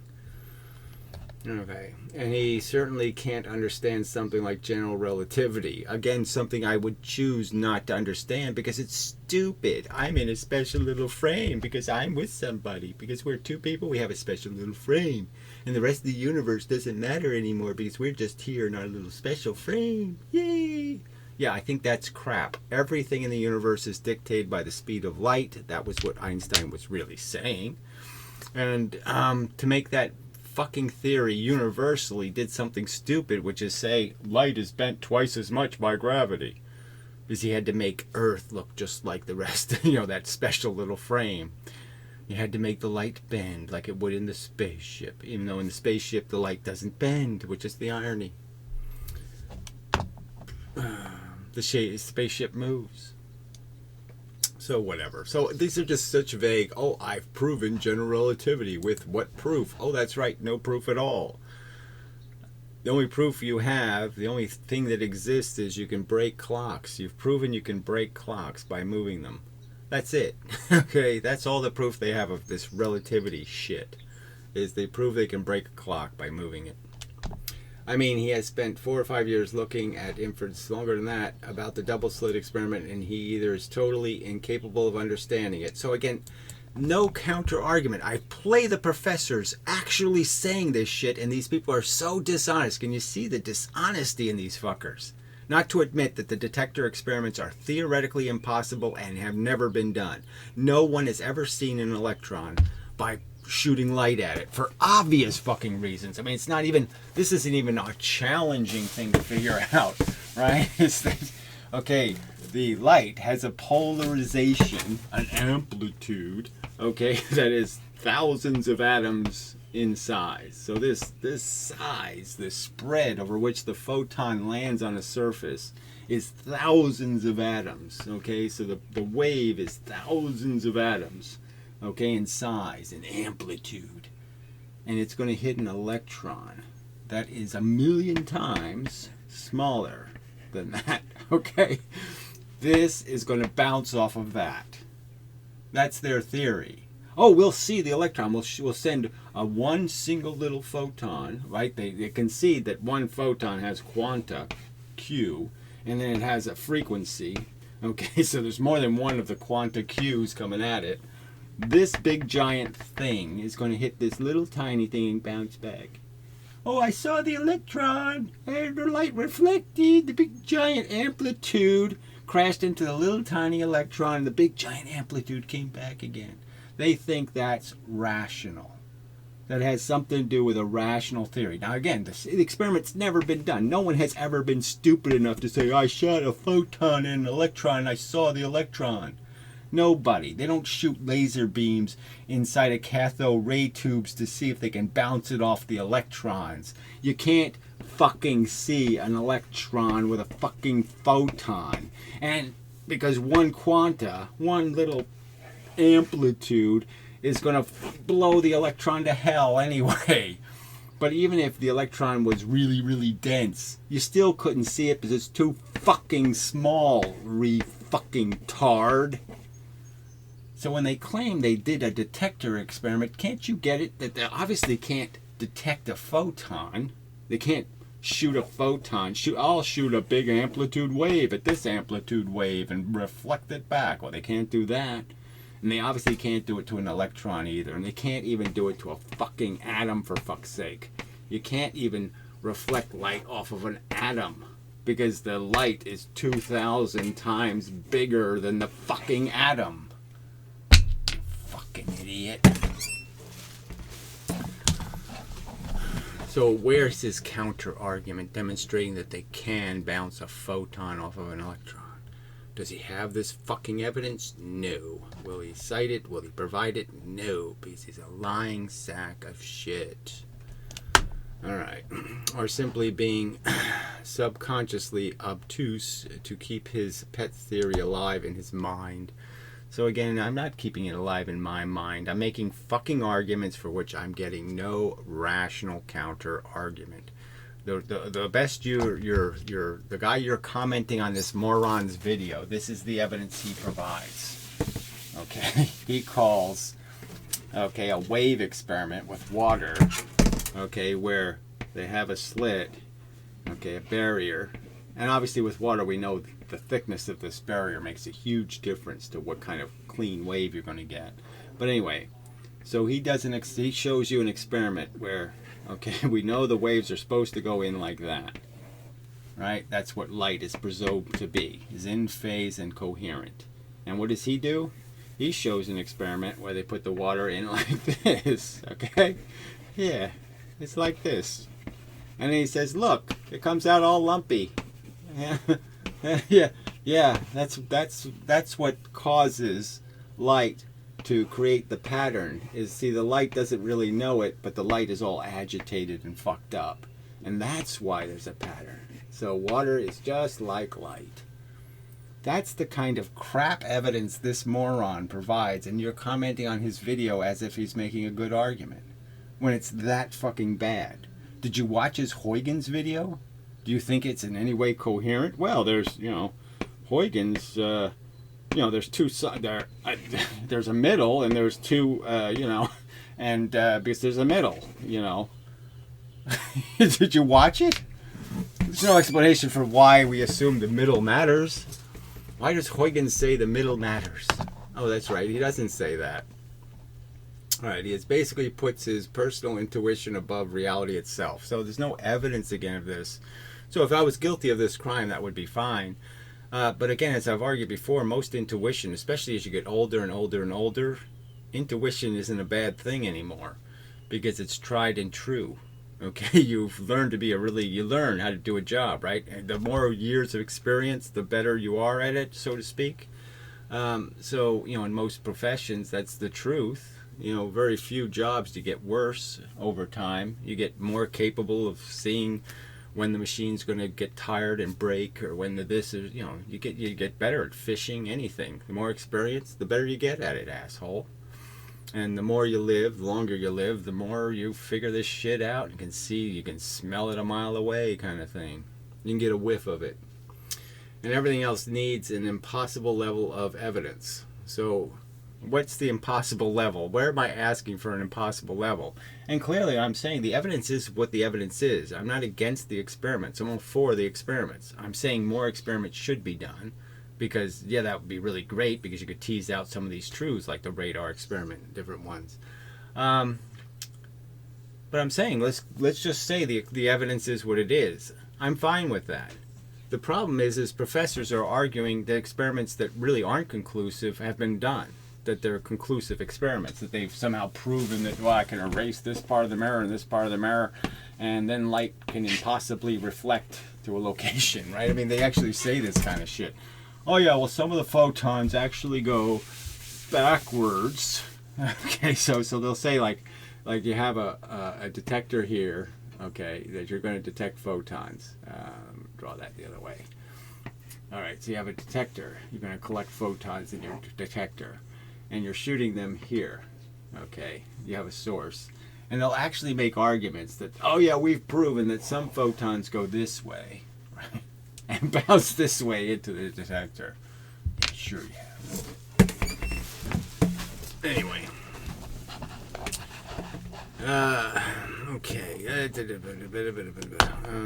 Okay. And he certainly can't understand something like general relativity. Again, something I would choose not to understand because it's stupid. I'm in a special little frame because I'm with somebody. Because we're two people, we have a special little frame. And the rest of the universe doesn't matter anymore because we're just here in our little special frame. Yay! Yeah, I think that's crap. Everything in the universe is dictated by the speed of light. That was what Einstein was really saying. And to make that fucking theory universally did something stupid, which is say light is bent twice as much by gravity. Because he had to make Earth look just like the rest, that special little frame. You had to make the light bend like it would in the spaceship, even though in the spaceship the light doesn't bend, which is the irony. The spaceship moves. So whatever. So these are just such vague, I've proven general relativity. With what proof? Oh, that's right, no proof at all. The only proof you have, the only thing that exists is you can break clocks. You've proven you can break clocks by moving them. That's it. Okay, that's all the proof they have of this relativity shit. Is they prove they can break a clock by moving it. I mean, he has spent 4 or 5 years looking at inference, longer than that, about the double slit experiment, and he either is totally incapable of understanding it. So again, no counter argument. I play the professors actually saying this shit, and these people are so dishonest. Can you see the dishonesty in these fuckers? Not to admit that the detector experiments are theoretically impossible and have never been done. No one has ever seen an electron by shooting light at it for obvious fucking reasons. I mean, this isn't even a challenging thing to figure out, right? Okay, the light has a polarization, an amplitude, okay, that is thousands of atoms in size. So this size, this spread over which the photon lands on a surface is thousands of atoms, okay? So the wave is thousands of atoms, okay, in size and amplitude. And it's going to hit an electron that is 1,000,000 times smaller than that, okay? This is going to bounce off of that. That's their theory. Oh, we'll see the electron. We'll send one single little photon, right? They concede that one photon has quanta, Q, and then it has a frequency. Okay, so there's more than one of the quanta Qs coming at it. This big giant thing is going to hit this little tiny thing and bounce back. Oh, I saw the electron, and the light reflected. The big giant amplitude crashed into the little tiny electron, and the big giant amplitude came back again. They think that's rational. That has something to do with a rational theory. Now again, the experiment's never been done. No one has ever been stupid enough to say, I shot a photon and an electron and I saw the electron. Nobody. They don't shoot laser beams inside of cathode ray tubes to see if they can bounce it off the electrons. You can't fucking see an electron with a fucking photon. And because one quanta, one little amplitude is going to blow the electron to hell anyway. But even if the electron was really, really dense, you still couldn't see it because it's too fucking small, fucking tard. So when they claim they did a detector experiment, can't you get it that they obviously can't detect a photon? They can't shoot a photon. I'll shoot a big amplitude wave at this amplitude wave and reflect it back. Well, they can't do that. And they obviously can't do it to an electron either. And they can't even do it to a fucking atom, for fuck's sake. You can't even reflect light off of an atom because the light is 2,000 times bigger than the fucking atom. Fucking idiot. So where's his counter argument demonstrating that they can bounce a photon off of an electron? Does he have this fucking evidence? No. Will he cite it? Will he provide it? No, because he's a lying sack of shit. Alright. Or simply being subconsciously obtuse to keep his pet theory alive in his mind. So again, I'm not keeping it alive in my mind. I'm making fucking arguments for which I'm getting no rational counter argument. The best the guy you're commenting on this moron's video, this is the evidence he provides. Okay, he calls a wave experiment with water, okay, where they have a slit, okay, a barrier, and obviously with water we know the thickness of this barrier makes a huge difference to what kind of clean wave you're going to get. But anyway, so he shows you an experiment where, okay, we know the waves are supposed to go in like that, right? That's what light is presumed to be, is in phase and coherent. And what does he do? He shows an experiment where they put the water in like this, okay? Yeah, it's like this. And then he says, look, it comes out all lumpy. Yeah, that's what causes light to create the pattern. Is, see, the light doesn't really know it, but the light is all agitated and fucked up. And that's why there's a pattern. So water is just like light. That's the kind of crap evidence this moron provides, and you're commenting on his video as if he's making a good argument, when it's that fucking bad. Did you watch his Huygens video? Do you think it's in any way coherent? Well, there's, Huygens, there's two sides there. There's a middle, and there's two, and because there's a middle, Did you watch it? There's no explanation for why we assume the middle matters. Why does Huygens say the middle matters? Oh, that's right. He doesn't say that. All right. He basically puts his personal intuition above reality itself. So there's no evidence again of this. So if I was guilty of this crime, that would be fine. But again, as I've argued before, most intuition, especially as you get older and older and older, intuition isn't a bad thing anymore because it's tried and true. Okay, you've learned you learn how to do a job, right? And the more years of experience, the better you are at it, so to speak. So, in most professions, that's the truth. Very few jobs do you get worse over time. You get more capable of seeing when the machine's going to get tired and break, or when this is, you get better at fishing, anything. The more experience, the better you get at it, asshole. And the more you live, the longer you live, the more you figure this shit out. You can smell it a mile away, kind of thing. You can get a whiff of it. And everything else needs an impossible level of evidence. So what's the impossible level? Where am I asking for an impossible level? And clearly I'm saying the evidence is what the evidence is. I'm not against the experiments. I'm all for the experiments. I'm saying more experiments should be done. Because, yeah, that would be really great because you could tease out some of these truths, like the radar experiment, different ones. But I'm saying, let's just say the evidence is what it is. I'm fine with that. The problem is professors are arguing that experiments that really aren't conclusive have been done. That they're conclusive experiments. That they've somehow proven that, I can erase this part of the mirror and this part of the mirror, and then light can impossibly reflect to a location, right? I mean, they actually say this kind of shit. Oh yeah, well some of the photons actually go backwards. Okay, so they'll say like you have a detector here, okay, that you're going to detect photons. Draw that the other way. All right, so you have a detector. You're going to collect photons in your detector, and you're shooting them here. Okay, you have a source. And they'll actually make arguments that, oh yeah, we've proven that some photons go this way, right? And bounce this way into the detector. Yeah, sure you have. Anyway. Okay.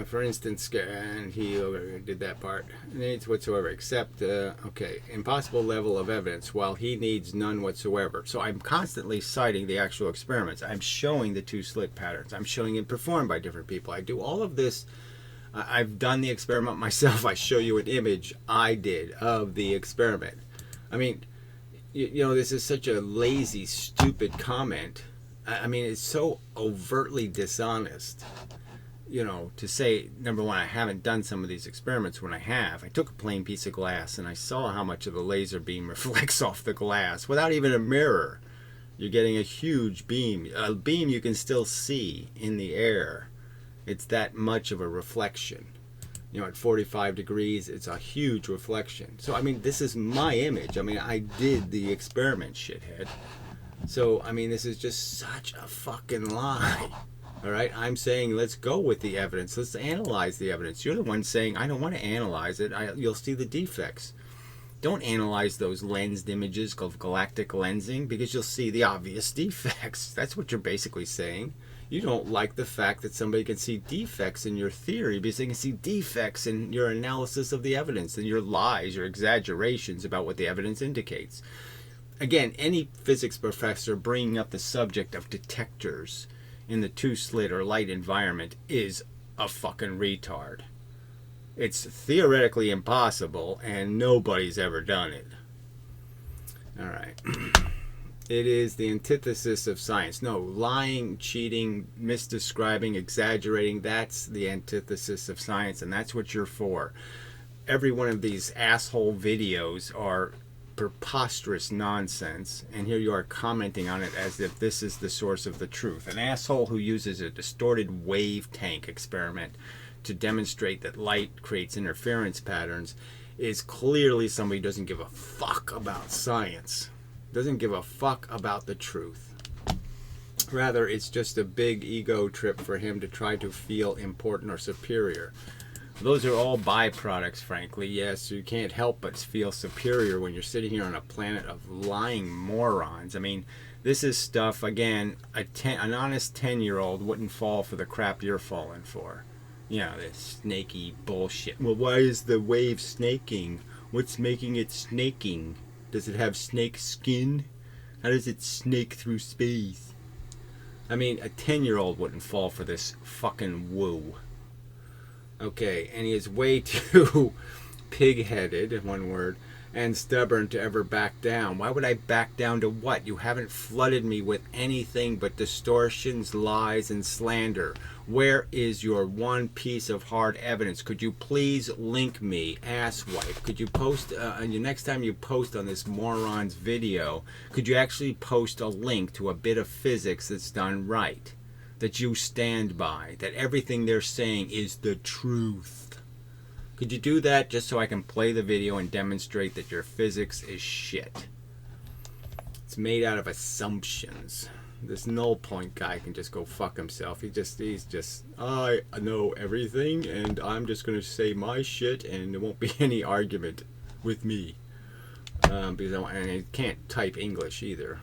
For instance, and he did that part. Needs whatsoever, except, okay, impossible level of evidence, while he needs none whatsoever. So I'm constantly citing the actual experiments. I'm showing the two slit patterns. I'm showing it performed by different people. I do all of this. I've done the experiment myself. I show you an image I did of the experiment. I mean, you know, this is such a lazy, stupid comment. I mean, it's so overtly dishonest, you know, to say, number one, I haven't done some of these experiments when I have. I took a plain piece of glass and I saw how much of the laser beam reflects off the glass without even a mirror. You're getting a huge beam, a beam you can still see in the air. It's that much of a reflection. You know, at 45 degrees, it's a huge reflection. So, I mean, this is my image. I mean, I did the experiment, shithead. So, I mean, this is just such a fucking lie. All right? I'm saying let's go with the evidence. Let's analyze the evidence. You're the one saying, I don't want to analyze it. You'll see the defects. Don't analyze those lensed images of galactic lensing because you'll see the obvious defects. That's what you're basically saying. You don't like the fact that somebody can see defects in your theory because they can see defects in your analysis of the evidence and your lies, your exaggerations about what the evidence indicates. Again, any physics professor bringing up the subject of detectors in the two-slit or light environment is a fucking retard. It's theoretically impossible, and nobody's ever done it. All right. It is the antithesis of science. No, lying, cheating, misdescribing, exaggerating, that's the antithesis of science, and that's what you're for. Every one of these asshole videos are preposterous nonsense, and here you are commenting on it as if this is the source of the truth. An asshole who uses a distorted wave tank experiment to demonstrate that light creates interference patterns is clearly somebody who doesn't give a fuck about science, doesn't give a fuck about the truth. Rather, it's just a big ego trip for him to try to feel important or superior. Those are all byproducts, frankly. Yes, you can't help but feel superior when you're sitting here on a planet of lying morons. I mean, this is stuff, again, an honest 10-year-old wouldn't fall for the crap you're falling for. You know, this snaky bullshit. Well, why is the wave snaking? What's making it snaking? Does it have snake skin? How does it snake through space? I mean, a 10-year-old wouldn't fall for this fucking woo. Okay, and he is way too pig-headed, in one word, and stubborn to ever back down. Why would I back down to what? You haven't flooded me with anything but distortions, lies, and slander. Where is your one piece of hard evidence? Could you please link me, asswipe? Could you post, next time you post on this moron's video, could you actually post a link to a bit of physics that's done right? That you stand by, that everything they're saying is the truth. Could you do that just so I can play the video and demonstrate that your physics is shit? It's made out of assumptions. This null point guy can just go fuck himself. He's just, I know everything and I'm just going to say my shit and there won't be any argument with me. And he can't type English either.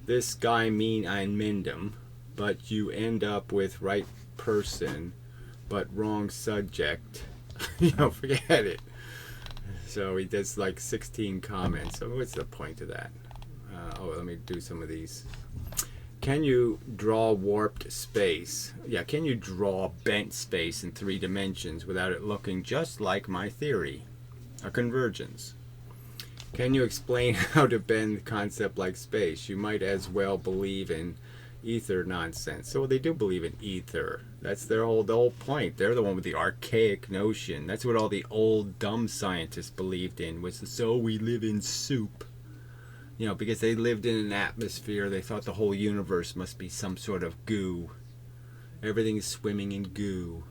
This guy mean I mend him. But you end up with right person, but wrong subject. You know, forget it. So he does like 16 comments. So what's the point of that? Let me do some of these. Can you draw warped space? Yeah, can you draw bent space in 3 dimensions without it looking just like my theory? A convergence. Can you explain how to bend the concept like space? You might as well believe in ether nonsense. So they do believe in ether. That's the whole point. They're the one with the archaic notion. That's what all the old dumb scientists believed in, was so we live in soup. You know, because they lived in an atmosphere, they thought the whole universe must be some sort of goo. Everything is swimming in goo.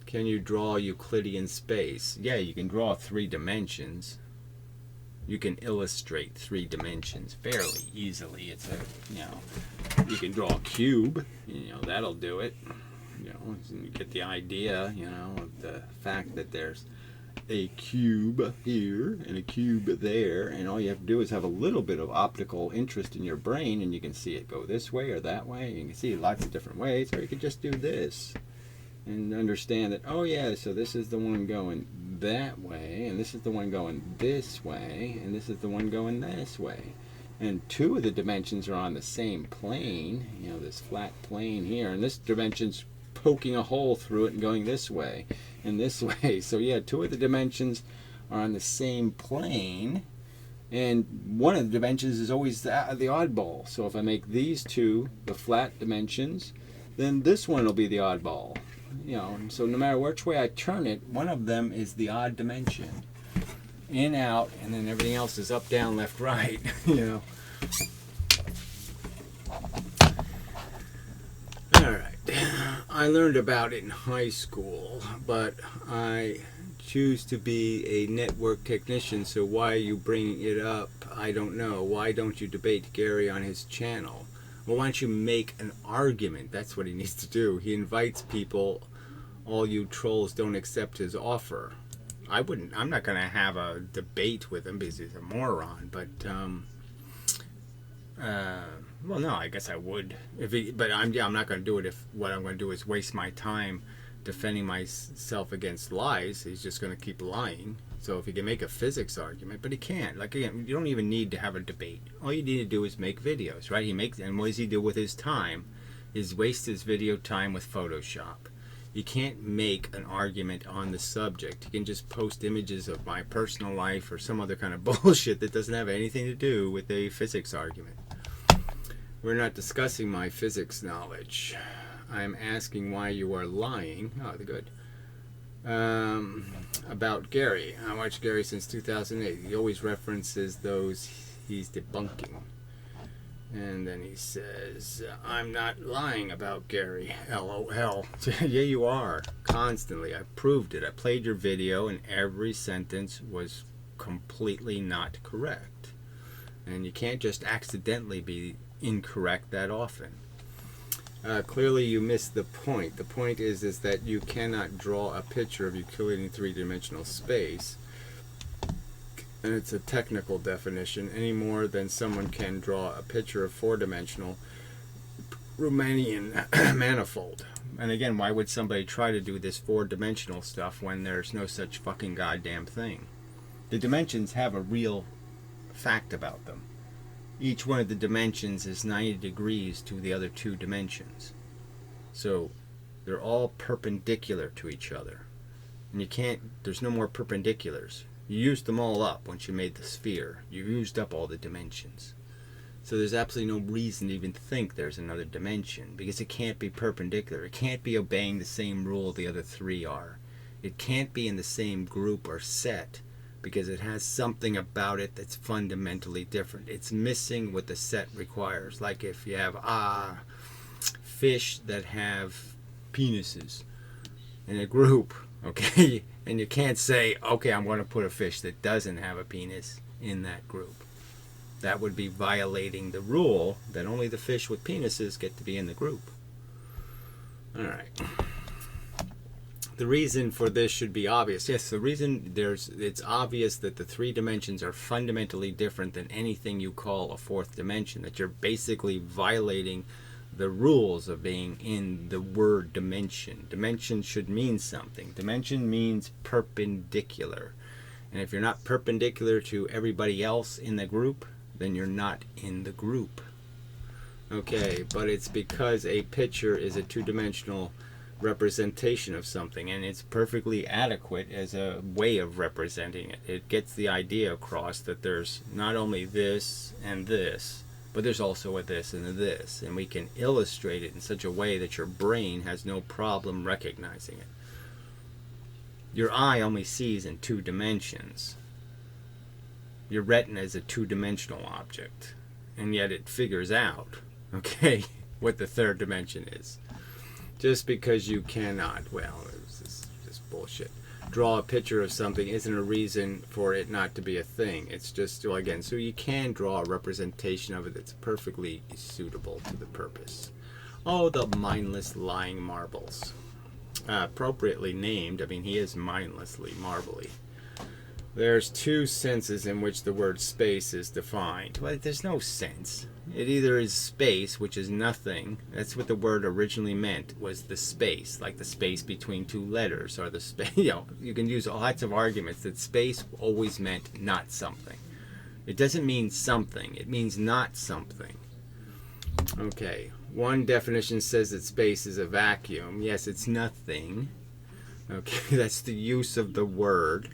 Can you draw Euclidean space? Yeah, you can draw 3 dimensions. You can illustrate 3 dimensions fairly easily. It's you can draw a cube, that'll do it. You get the idea, of the fact that there's a cube here and a cube there, and all you have to do is have a little bit of optical interest in your brain, and you can see it go this way or that way. You can see it lots of different ways, or you could just do this and understand that, oh yeah, so this is the one going that way, and this is the one going this way, and this is the one going this way. And 2 of the dimensions are on the same plane, this flat plane here, and this dimension's poking a hole through it and going this way and this way. So yeah, 2 of the dimensions are on the same plane, and one of the dimensions is always the oddball. So if I make these 2 the flat dimensions, then this one will be the oddball. So no matter which way I turn it, one of them is the odd dimension. In, out, and then everything else is up, down, left, right. Alright. I learned about it in high school, but I choose to be a network technician, so why are you bringing it up? I don't know. Why don't you debate Gary on his channel? Well, why don't you make an argument? That's what he needs to do. He invites people. All you trolls don't accept his offer. I'm not going to have a debate with him because he's a moron, but well, no, I guess I would. But I'm not going to do it if what I'm going to do is waste my time defending myself against lies. He's just going to keep lying. So if he can make a physics argument, but he can't. Like, again, you don't even need to have a debate. All you need to do is make videos, right? And what does he do with his time? Is waste his video time with Photoshop. You can't make an argument on the subject. You can just post images of my personal life or some other kind of bullshit that doesn't have anything to do with a physics argument. We're not discussing my physics knowledge. I'm asking why you are lying. Oh, good. About Gary. I watched Gary since 2008. He always references those he's debunking. And then he says, I'm not lying about Gary. LOL. Yeah, you are. Constantly. I proved it. I played your video and every sentence was completely not correct. And you can't just accidentally be incorrect that often. Clearly you missed the point. The point is that you cannot draw a picture of Euclidean three-dimensional space, and it's a technical definition, any more than someone can draw a picture of four-dimensional Riemannian manifold. And again, why would somebody try to do this four-dimensional stuff when there's no such fucking goddamn thing? The dimensions have a real fact about them. Each one of the dimensions is 90 degrees to the other 2 dimensions. So they're all perpendicular to each other. And there's no more perpendiculars. You used them all up once you made the sphere. You used up all the dimensions. So there's absolutely no reason to even think there's another dimension, because it can't be perpendicular. It can't be obeying the same rule the other 3 are. It can't be in the same group or set, because it has something about it that's fundamentally different. It's missing what the set requires. Like if you have fish that have penises in a group, okay, and you can't say, okay, I'm going to put a fish that doesn't have a penis in that group. That would be violating the rule that only the fish with penises get to be in the group. All right. The reason for this should be obvious. Yes, the reason it's obvious that the 3 dimensions are fundamentally different than anything you call a 4th dimension, that you're basically violating the rules of being in the word dimension. Dimension should mean something. Dimension means perpendicular. And if you're not perpendicular to everybody else in the group, then you're not in the group. Okay, but it's because a picture is a 2-dimensional representation of something, and it's perfectly adequate as a way of representing it. It gets the idea across that there's not only this and this, but there's also a this and a this, and we can illustrate it in such a way that your brain has no problem recognizing it. Your eye only sees in 2 dimensions. Your retina is a 2-dimensional object, and yet it figures out, okay, what the 3rd dimension is. Just because you cannot, well, it's just bullshit. Draw a picture of something isn't a reason for it not to be a thing. It's just, well, again, so you can draw a representation of it that's perfectly suitable to the purpose. Oh, the mindless lying marbles. Appropriately named, I mean, he is mindlessly marbly. There's two senses in which the word space is defined. Well, there's no sense. It either is space, which is nothing. That's what the word originally meant, was the space, like the space between two letters, or the space, you can use lots of arguments that space always meant not something. It doesn't mean something, it means not something. Okay, one definition says that space is a vacuum. Yes, it's nothing. Okay, that's the use of the word.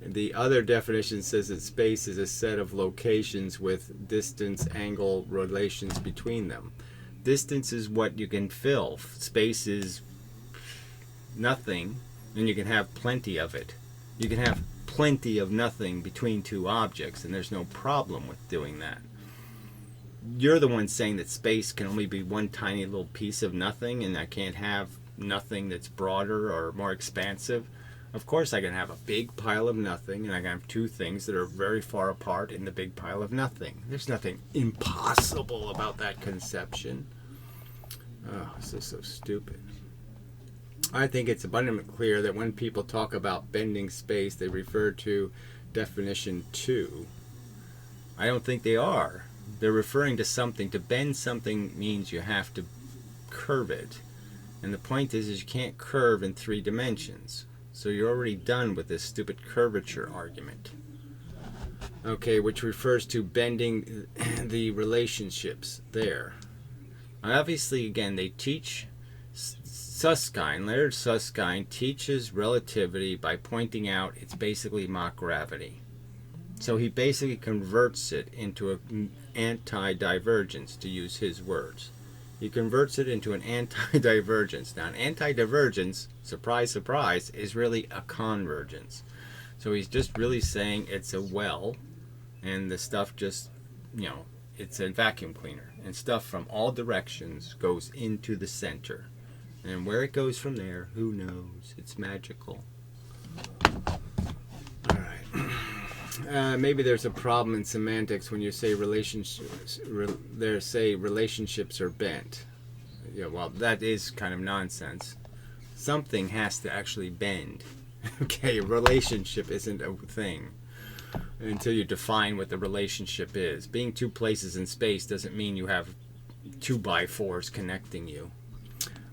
The other definition says that space is a set of locations with distance, angle, relations between them. Distance is what you can fill. Space is nothing, and you can have plenty of it. You can have plenty of nothing between two objects, and there's no problem with doing that. You're the one saying that space can only be one tiny little piece of nothing, and I can't have nothing that's broader or more expansive. Of course I can have a big pile of nothing, and I can have two things that are very far apart in the big pile of nothing. There's nothing impossible about that conception. Oh, this is so stupid. I think it's abundantly clear that when people talk about bending space, they refer to definition 2. I don't think they are. They're referring to something. To bend something means you have to curve it. And the point is you can't curve in 3 dimensions. So you're already done with this stupid curvature argument. Okay, which refers to bending the relationships there. Obviously, again, they teach Susskind, Leonard Susskind teaches relativity by pointing out it's basically mock gravity. So he basically converts it into an anti-divergence, to use his words. He converts it into an anti-divergence. Now, an anti-divergence, surprise, surprise, is really a convergence. So he's just really saying it's a well, and the stuff just, it's a vacuum cleaner. And stuff from all directions goes into the center. And where it goes from there, who knows? It's magical. All right. Maybe there's a problem in semantics when you say relationships. Relationships are bent. Yeah, well, that is kind of nonsense. Something has to actually bend. Okay, a relationship isn't a thing until you define what the relationship is. Being two places in space doesn't mean you have 2x4s connecting you.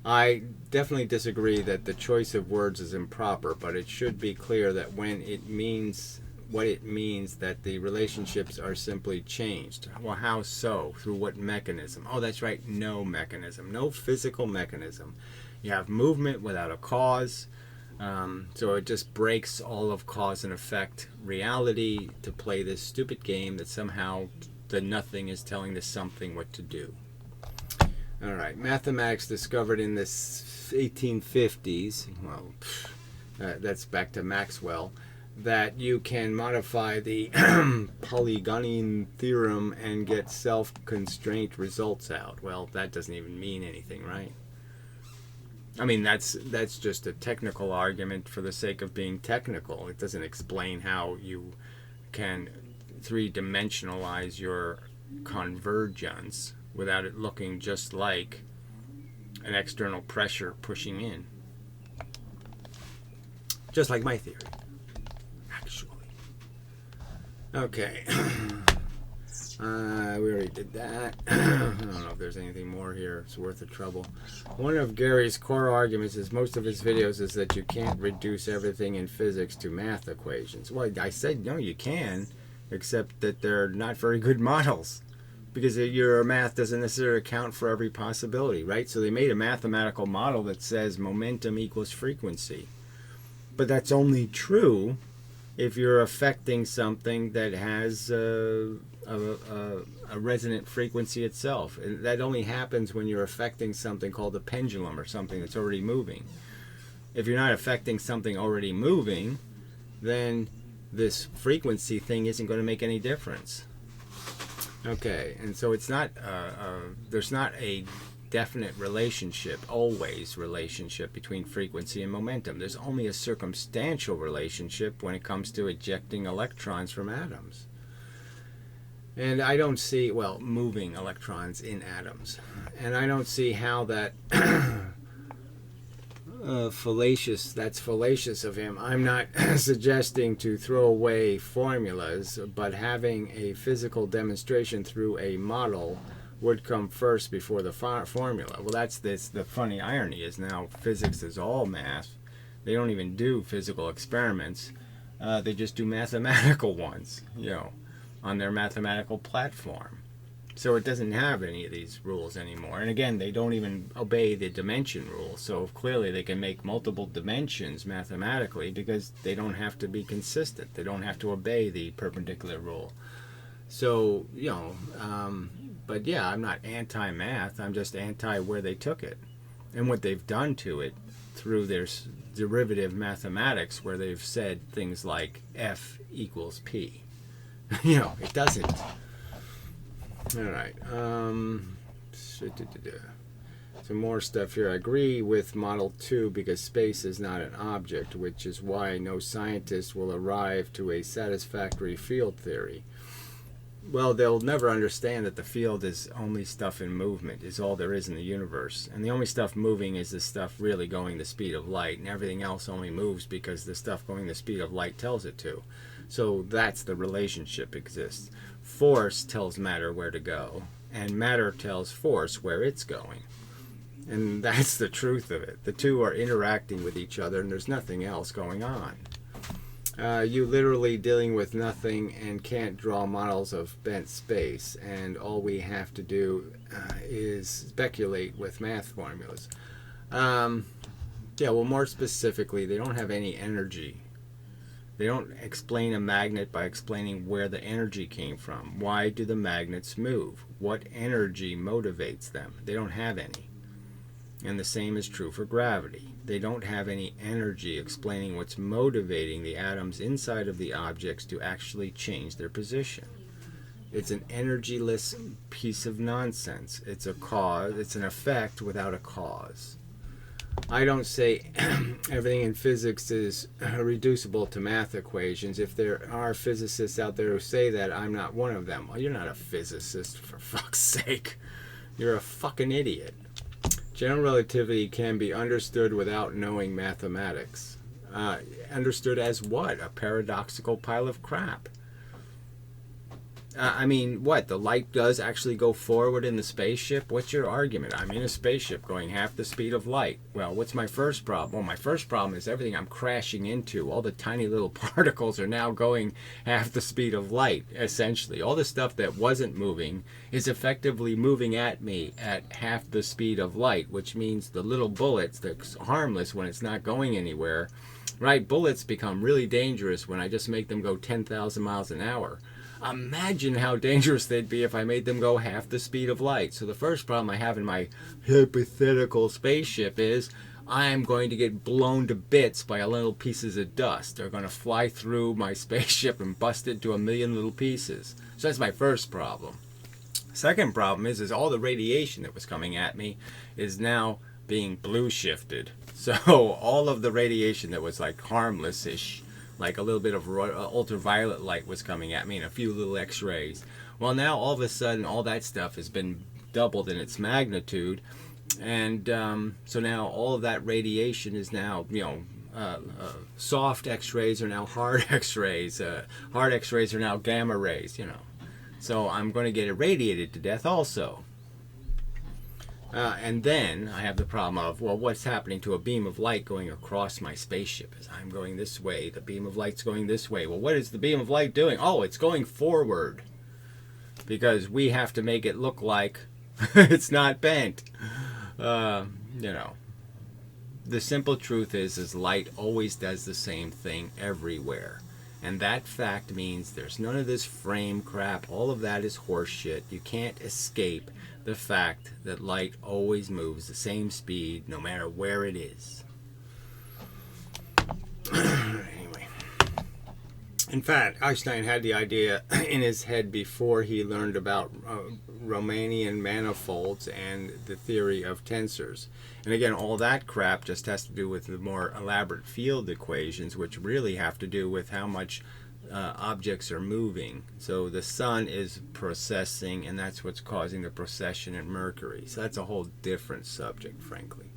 I definitely disagree that the choice of words is improper, but it should be clear that when it means what it means, that the relationships are simply changed. Well, how so? Through what mechanism? Oh, that's right, no mechanism, no physical mechanism. You have movement without a cause, so it just breaks all of cause and effect reality to play this stupid game that somehow the nothing is telling the something what to do. All right, mathematics discovered in the 1850s, well, that's back to Maxwell, that you can modify the Polygonine theorem and get self-constraint results out. Well, that doesn't even mean anything, right? I mean, that's just a technical argument for the sake of being technical. It doesn't explain how you can 3-dimensionalize your convergence without it looking just like an external pressure pushing in. Just like my theory, actually. Okay. We already did that. I don't know if there's anything more here. It's worth the trouble. One of Gary's core arguments is most of his videos is that you can't reduce everything in physics to math equations. Well, I said, no, you can, except that they're not very good models. Because your math doesn't necessarily account for every possibility, right? So they made a mathematical model that says momentum equals frequency. But that's only true if you're affecting something that has a resonant frequency itself. And that only happens when you're affecting something called a pendulum or something that's already moving. If you're not affecting something already moving, then this frequency thing isn't going to make any difference. Okay, and so it's not, there's not a definite relationship, always relationship between frequency and momentum. There's only a circumstantial relationship when it comes to ejecting electrons from atoms. And I don't see, well, moving electrons in atoms. And I don't see how that that's fallacious of him. I'm not suggesting to throw away formulas, but having a physical demonstration through a model would come first before the formula. Well, that's this. The funny irony is now physics is all math. They don't even do physical experiments. They just do mathematical ones, on their mathematical platform. So it doesn't have any of these rules anymore. And again, they don't even obey the dimension rule. So clearly they can make multiple dimensions mathematically because they don't have to be consistent. They don't have to obey the perpendicular rule. So, but yeah, I'm not anti-math. I'm just anti where they took it and what they've done to it through their derivative mathematics, where they've said things like F equals P. It doesn't. All right. Some more stuff here. I agree with Model 2 because space is not an object, which is why no scientist will arrive to a satisfactory field theory. Well, they'll never understand that the field is only stuff in movement, is all there is in the universe. And the only stuff moving is the stuff really going the speed of light, and everything else only moves because the stuff going the speed of light tells it to. So that's the relationship exists. Force tells matter where to go, and matter tells force where it's going. And that's the truth of it. The two are interacting with each other, and there's nothing else going on. You literally dealing with nothing and can't draw models of bent space, and all we have to do is speculate with math formulas. Well, more specifically, they don't have any energy. They don't explain a magnet by explaining where the energy came from. Why do the magnets move? What energy motivates them? They don't have any. And the same is true for gravity. They don't have any energy explaining what's motivating the atoms inside of the objects to actually change their position. It's an energyless piece of nonsense. It's a cause, it's an effect without a cause. I don't say everything in physics is reducible to math equations. If there are physicists out there who say that, I'm not one of them. Well, you're not a physicist, for fuck's sake. You're a fucking idiot. General relativity can be understood without knowing mathematics. Understood as what? A paradoxical pile of crap. What? The light does actually go forward in the spaceship? What's your argument? I'm in a spaceship going half the speed of light. Well, what's my first problem? Well, my first problem is everything I'm crashing into. All the tiny little particles are now going half the speed of light, essentially. All the stuff that wasn't moving is effectively moving at me at half the speed of light, which means the little bullets that's harmless when it's not going anywhere. Right? Bullets become really dangerous when I just make them go 10,000 miles an hour. Imagine how dangerous they'd be if I made them go half the speed of light. So the first problem I have in my hypothetical spaceship is I'm going to get blown to bits by little pieces of dust. They're going to fly through my spaceship and bust it into a million little pieces. So that's my first problem. Second problem is all the radiation that was coming at me is now being blue shifted. So all of the radiation that was like harmless-ish, like a little bit of ultraviolet light was coming at me and a few little x-rays. Well, now all of a sudden all that stuff has been doubled in its magnitude, and so now all of that radiation is now, soft x-rays are now hard x-rays, hard x-rays are now gamma rays, so I'm going to get irradiated to death also. And then I have the problem of, well, what's happening to a beam of light going across my spaceship? As I'm going this way, the beam of light's going this way. Well, what is the beam of light doing? Oh, it's going forward. Because we have to make it look like it's not bent. The simple truth is light always does the same thing everywhere. And that fact means there's none of this frame crap. All of that is horseshit. You can't escape the fact that light always moves the same speed no matter where it is. Anyway. In fact, Einstein had the idea in his head before he learned about Riemannian manifolds and the theory of tensors. And again, all that crap just has to do with the more elaborate field equations, which really have to do with how much objects are moving. So the sun is precessing, and that's what's causing the precession in Mercury. So that's a whole different subject, frankly.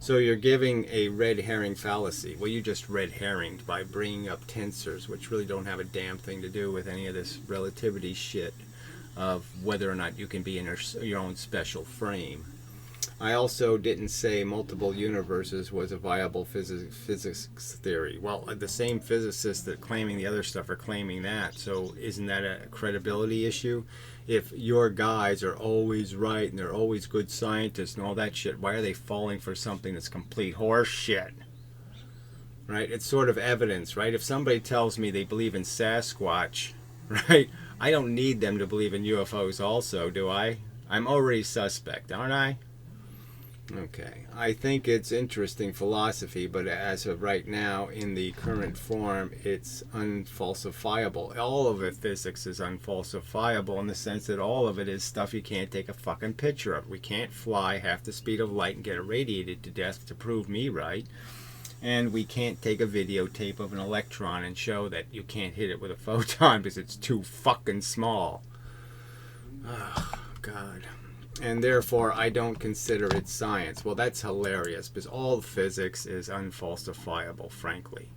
So you're giving a red herring fallacy. Well, you just red herringed by bringing up tensors, which really don't have a damn thing to do with any of this relativity shit of whether or not you can be in your own special frame. I also didn't say multiple universes was a viable physics theory. Well, the same physicists that claiming the other stuff are claiming that. So isn't that a credibility issue? If your guys are always right and they're always good scientists and all that shit, why are they falling for something that's complete horse shit? Right? It's sort of evidence, right? If somebody tells me they believe in Sasquatch, right? I don't need them to believe in UFOs also, do I? I'm already suspect, aren't I? Okay, I think it's interesting philosophy, but as of right now, in the current form, it's unfalsifiable. All of it, physics, is unfalsifiable in the sense that all of it is stuff you can't take a fucking picture of. We can't fly half the speed of light and get irradiated to death to prove me right. And we can't take a videotape of an electron and show that you can't hit it with a photon because it's too fucking small. Oh, God. And therefore, I don't consider it science. Well, that's hilarious, because all physics is unfalsifiable, frankly.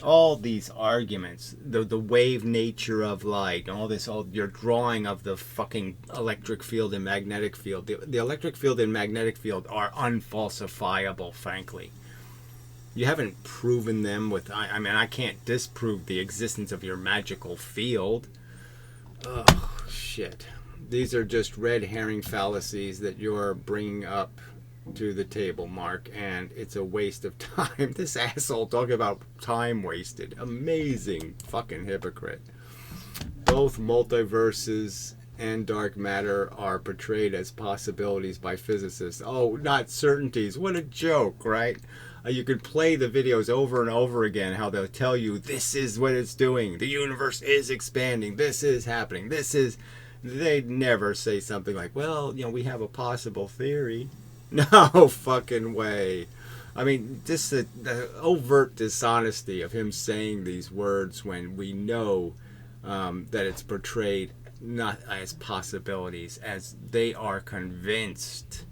All these arguments, the wave nature of light, all this, all your drawing of the fucking electric field and magnetic field. The electric field and magnetic field are unfalsifiable, frankly. You haven't proven them with... I mean, I can't disprove the existence of your magical field. Oh, shit. These are just red herring fallacies that you're bringing up to the table, Mark, and it's a waste of time. This asshole talking about time wasted. Amazing fucking hypocrite. Both multiverses and dark matter are portrayed as possibilities by physicists. Oh, not certainties. What a joke, right? You could play the videos over and over again, how they'll tell you this is what it's doing. The universe is expanding. This is happening. This is... They'd never say something like, well, you know, we have a possible theory. No fucking way. I mean, just the overt dishonesty of him saying these words when we know that it's portrayed not as possibilities, as they are convinced.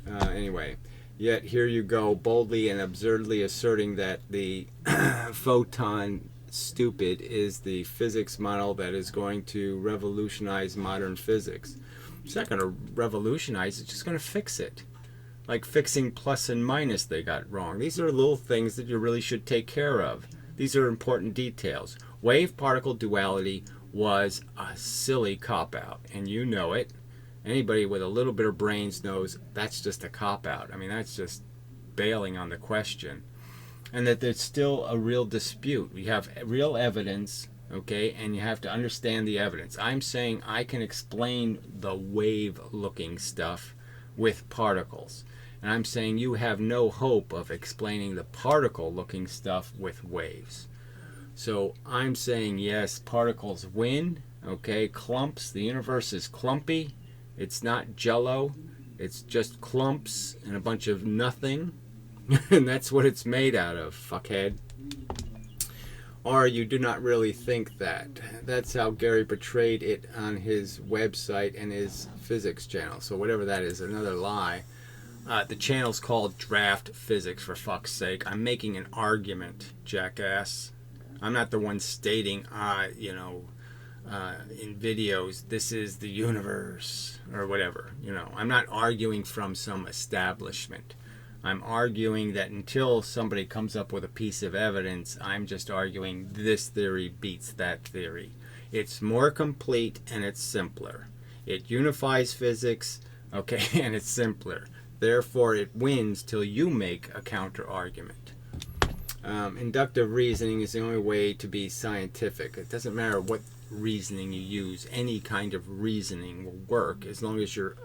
Anyway, yet here you go, boldly and absurdly asserting that the photon stupid is the physics model that is going to revolutionize modern physics. It's not going to revolutionize, it's just going to fix it. Like fixing plus and minus they got wrong. These are little things that you really should take care of. These are important details. Wave-particle duality was a silly cop-out, and you know it. Anybody with a little bit of brains knows that's just a cop-out. I mean, that's just bailing on the question. And that there's still a real dispute. We have real evidence, okay, and you have to understand the evidence. I'm saying I can explain the wave-looking stuff with particles. And I'm saying you have no hope of explaining the particle-looking stuff with waves. So I'm saying, yes, particles win, okay, clumps. The universe is clumpy. It's not jello. It's just clumps and a bunch of nothing. And that's what it's made out of, fuckhead. Or you do not really think that. That's how Gary portrayed it on his website and his physics channel. So whatever that is, another lie. The channel's called Draft Physics, for fuck's sake. I'm making an argument, jackass. I'm not the one stating, in videos, this is the universe, or whatever. I'm not arguing from some establishment. I'm arguing that until somebody comes up with a piece of evidence, I'm just arguing this theory beats that theory. It's more complete and it's simpler. It unifies physics, okay, and it's simpler. Therefore, it wins till you make a counter-argument. Inductive reasoning is the only way to be scientific. It doesn't matter what reasoning you use. Any kind of reasoning will work as long as you're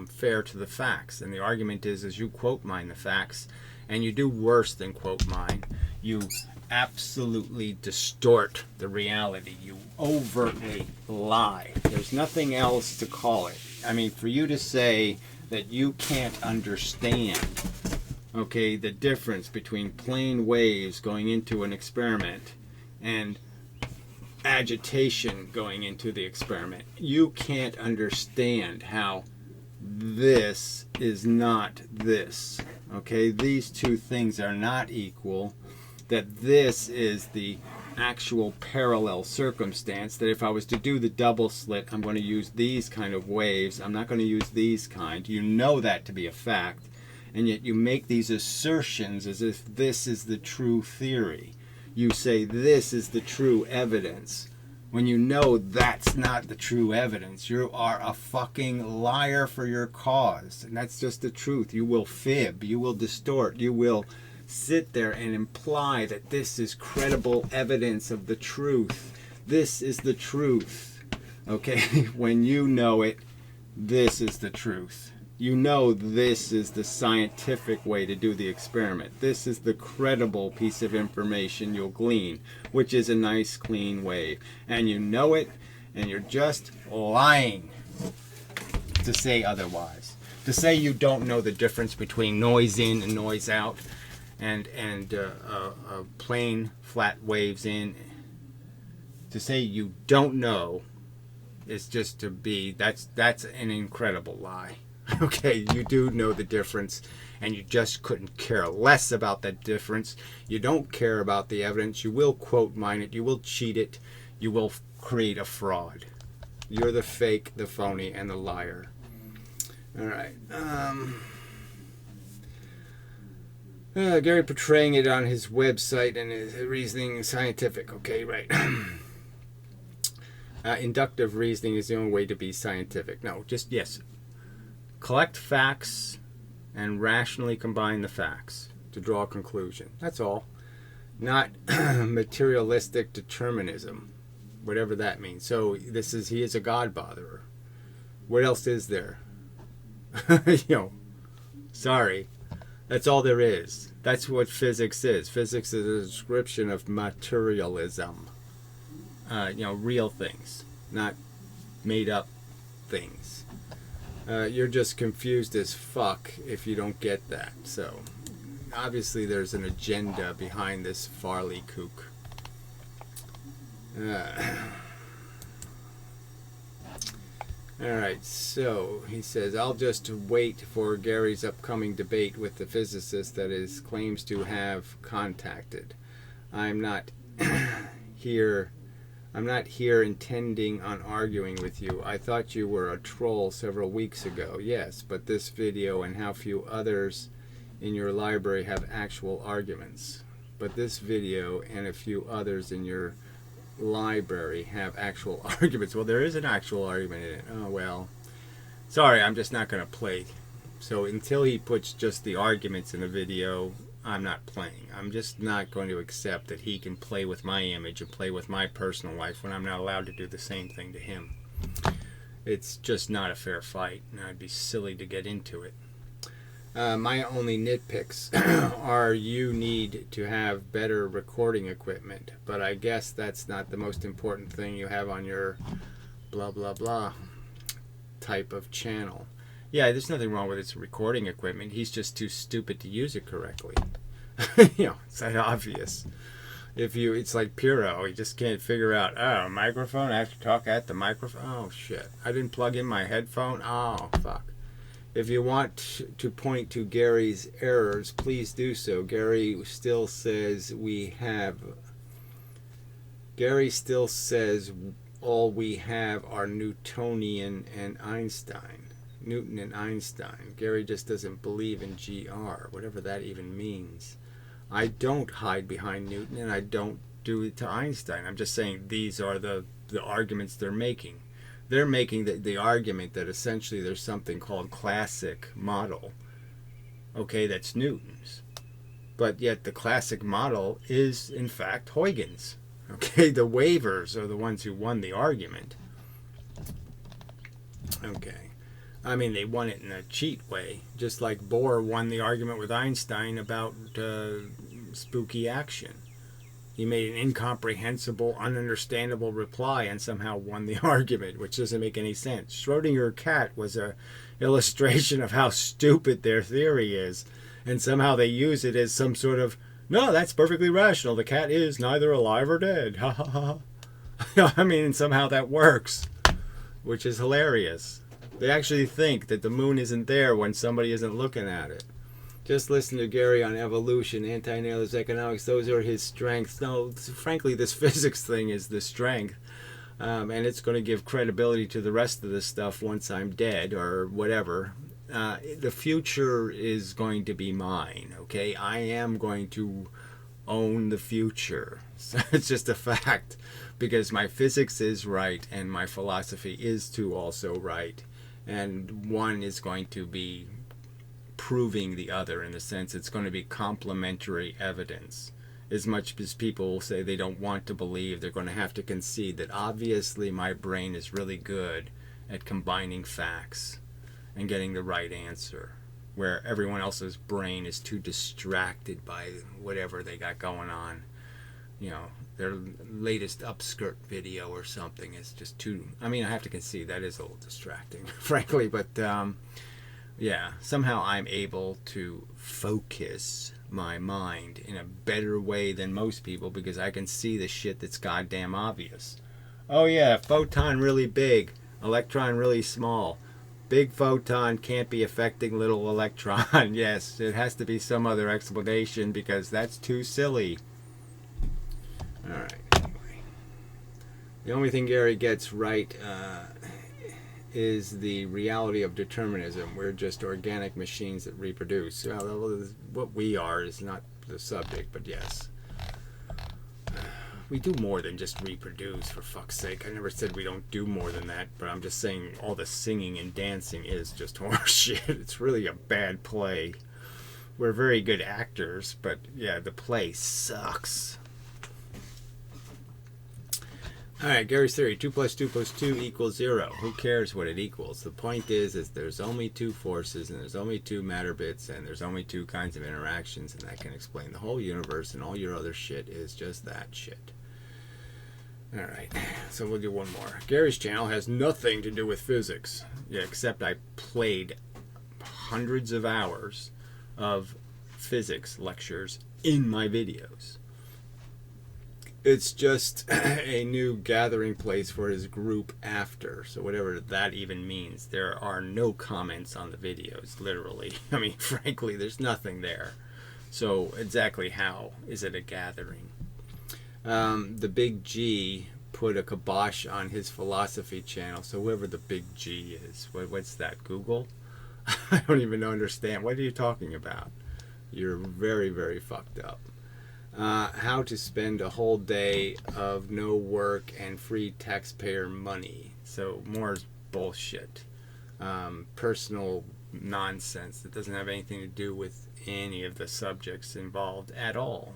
fair to the facts. And the argument is you quote mine the facts, and you do worse than quote mine. You absolutely distort the reality. You overtly lie. There's nothing else to call it. I mean, for you to say that you can't understand, okay, the difference between plane waves going into an experiment and agitation going into the experiment. You can't understand how this is not this. Okay, these two things are not equal. That this is the actual parallel circumstance. That if I was to do the double slit, I'm going to use these kind of waves. I'm not going to use these kind. You know that to be a fact. And yet you make these assertions as if this is the true theory. You say this is the true evidence, when you know that's not the true evidence. You are a fucking liar for your cause. And that's just the truth. You will fib. You will distort. You will sit there and imply that this is credible evidence of the truth. This is the truth. Okay? When you know it, this is the truth. You know this is the scientific way to do the experiment. This is the credible piece of information you'll glean, which is a nice clean wave. And you know it, and you're just lying to say otherwise. To say you don't know the difference between noise in and noise out, and plain flat waves in. To say you don't know is just to be, that's an incredible lie. Okay, you do know the difference, and you just couldn't care less about that difference. You don't care about the evidence. You will quote mine it. You will cheat it. You will create a fraud. You're the fake, the phony, and the liar. All right. Gary portraying it on his website and his reasoning scientific. Okay, right. Inductive reasoning is the only way to be scientific. No, just yes. Collect facts and rationally combine the facts to draw a conclusion. That's all. Not materialistic determinism, whatever that means. So he is a God botherer. What else is there? Sorry. That's all there is. That's what physics is. Physics is a description of materialism. Real things, not made up things. You're just confused as fuck if you don't get that. So, obviously there's an agenda behind this Farley kook. Alright, so he says, I'll just wait for Gary's upcoming debate with the physicist that is claims to have contacted. I'm not here intending on arguing with you. I thought you were a troll several weeks ago. Yes, but this video and how few others in your library have actual arguments. But this video and a few others in your library have actual arguments. Well, there is an actual argument in it. Oh, well. Sorry, I'm just not going to play. So until he puts just the arguments in a video, I'm not playing. I'm just not going to accept that he can play with my image and play with my personal life when I'm not allowed to do the same thing to him. It's just not a fair fight, and I'd be silly to get into it. My only nitpicks are you need to have better recording equipment, but I guess that's not the most important thing you have on your blah blah blah type of channel. Yeah, there's nothing wrong with its recording equipment. He's just too stupid to use it correctly. It's that obvious. It's like Piro. He just can't figure out, microphone? I have to talk at the microphone? Oh, shit. I didn't plug in my headphone? Oh, fuck. If you want to point to Gary's errors, please do so. Gary still says all we have are Newton and Einstein. Gary just doesn't believe in GR, whatever that even means. I don't hide behind Newton, and I don't do it to Einstein. I'm just saying these are the arguments they're making. They're making the argument that essentially there's something called classic model, okay, that's Newton's. But yet the classic model is, in fact, Huygens. Okay, the waivers are the ones who won the argument. Okay. I mean, they won it in a cheat way, just like Bohr won the argument with Einstein about spooky action. He made an incomprehensible, ununderstandable reply and somehow won the argument, which doesn't make any sense. Schrodinger cat was a illustration of how stupid their theory is, and somehow they use it as some sort of, no, that's perfectly rational. The cat is neither alive or dead. Ha ha ha. I mean, somehow that works, which is hilarious. They actually think that the moon isn't there when somebody isn't looking at it. Just listen to Gary on evolution, anti-nihilist economics. Those are his strengths. No, frankly, this physics thing is the strength. And it's going to give credibility to the rest of the stuff once I'm dead or whatever. The future is going to be mine, okay? I am going to own the future. So it's just a fact, because my physics is right and my philosophy is too also right. And one is going to be proving the other, in the sense it's going to be complementary evidence. As much as people will say they don't want to believe, they're going to have to concede that obviously my brain is really good at combining facts and getting the right answer, where everyone else's brain is too distracted by whatever they got going on. You know, their latest upskirt video or something is just too, I mean, I have to concede that is a little distracting, frankly, but yeah, somehow I'm able to focus my mind in a better way than most people, because I can see the shit that's goddamn obvious. Oh yeah, photon really big, electron really small. Big photon can't be affecting little electron. Yes, it has to be some other explanation, because that's too silly. Alright, anyway. The only thing Gary gets right is the reality of determinism. We're just organic machines that reproduce. Well, what we are is not the subject, but yes. We do more than just reproduce, for fuck's sake. I never said we don't do more than that, but I'm just saying all the singing and dancing is just horseshit. It's really a bad play. We're very good actors, but yeah, the play sucks. Alright, Gary's theory, 2 plus 2 plus 2 equals 0. Who cares what it equals? The point is there's only two forces, and there's only two matter bits, and there's only two kinds of interactions, and that can explain the whole universe, and all your other shit is just that shit. Alright, so we'll do one more. Gary's channel has nothing to do with physics, yeah, except I played hundreds of hours of physics lectures in my videos. It's just a new gathering place for his group after. So whatever that even means. There are no comments on the videos, literally. I mean, frankly, there's nothing there. So exactly how is it a gathering? The Big G put a kibosh on his philosophy channel. So whoever the Big G is, what's that, Google? I don't even understand. What are you talking about? You're very, very fucked up. How to spend a whole day of no work and free taxpayer money. So more bullshit. Personal nonsense that doesn't have anything to do with any of the subjects involved at all.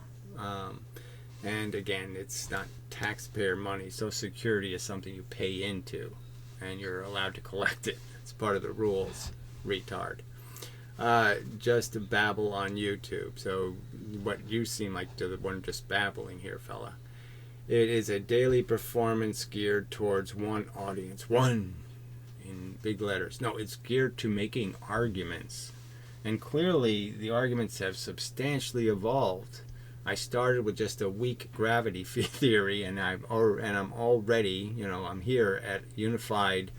And again, it's not taxpayer money. Social Security is something you pay into, and you're allowed to collect it. It's part of the rules, retard. Just to babble on YouTube. So what you seem like the one just babbling here, fella. It is a daily performance geared towards one audience. One in big letters. No, it's geared to making arguments. And clearly the arguments have substantially evolved. I started with just a weak gravity theory, and I'm already, you know, I'm here at unified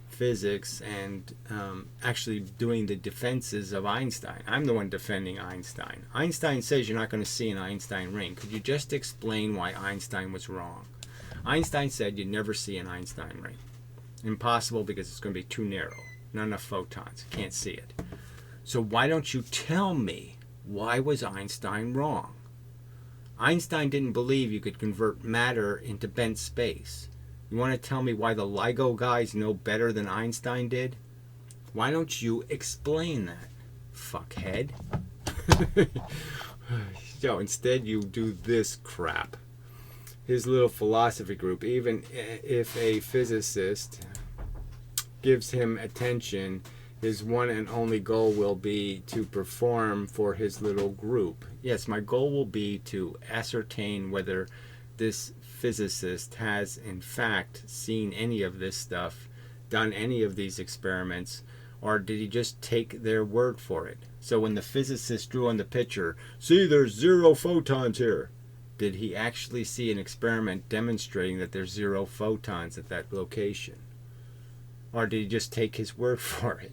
physics and actually doing the defenses of Einstein. I'm the one defending Einstein. Einstein says you're not going to see an Einstein ring. Could you just explain why Einstein was wrong? Einstein said you'd never see an Einstein ring. Impossible, because it's going to be too narrow. Not enough photons. Can't see it. So why don't you tell me, why was Einstein wrong? Einstein didn't believe you could convert matter into bent space. You want to tell me why the LIGO guys know better than Einstein did? Why don't you explain that, fuckhead? So instead you do this crap. His little philosophy group, even if a physicist gives him attention, His one and only goal will be to perform for his little group. Yes, my goal will be to ascertain whether this physicist has in fact seen any of this stuff, done any of these experiments, or did he just take their word for it? So when the physicist drew on the picture, see, there's 0 photons here, did he actually see an experiment demonstrating that there's 0 photons at that location? Or did he just take his word for it?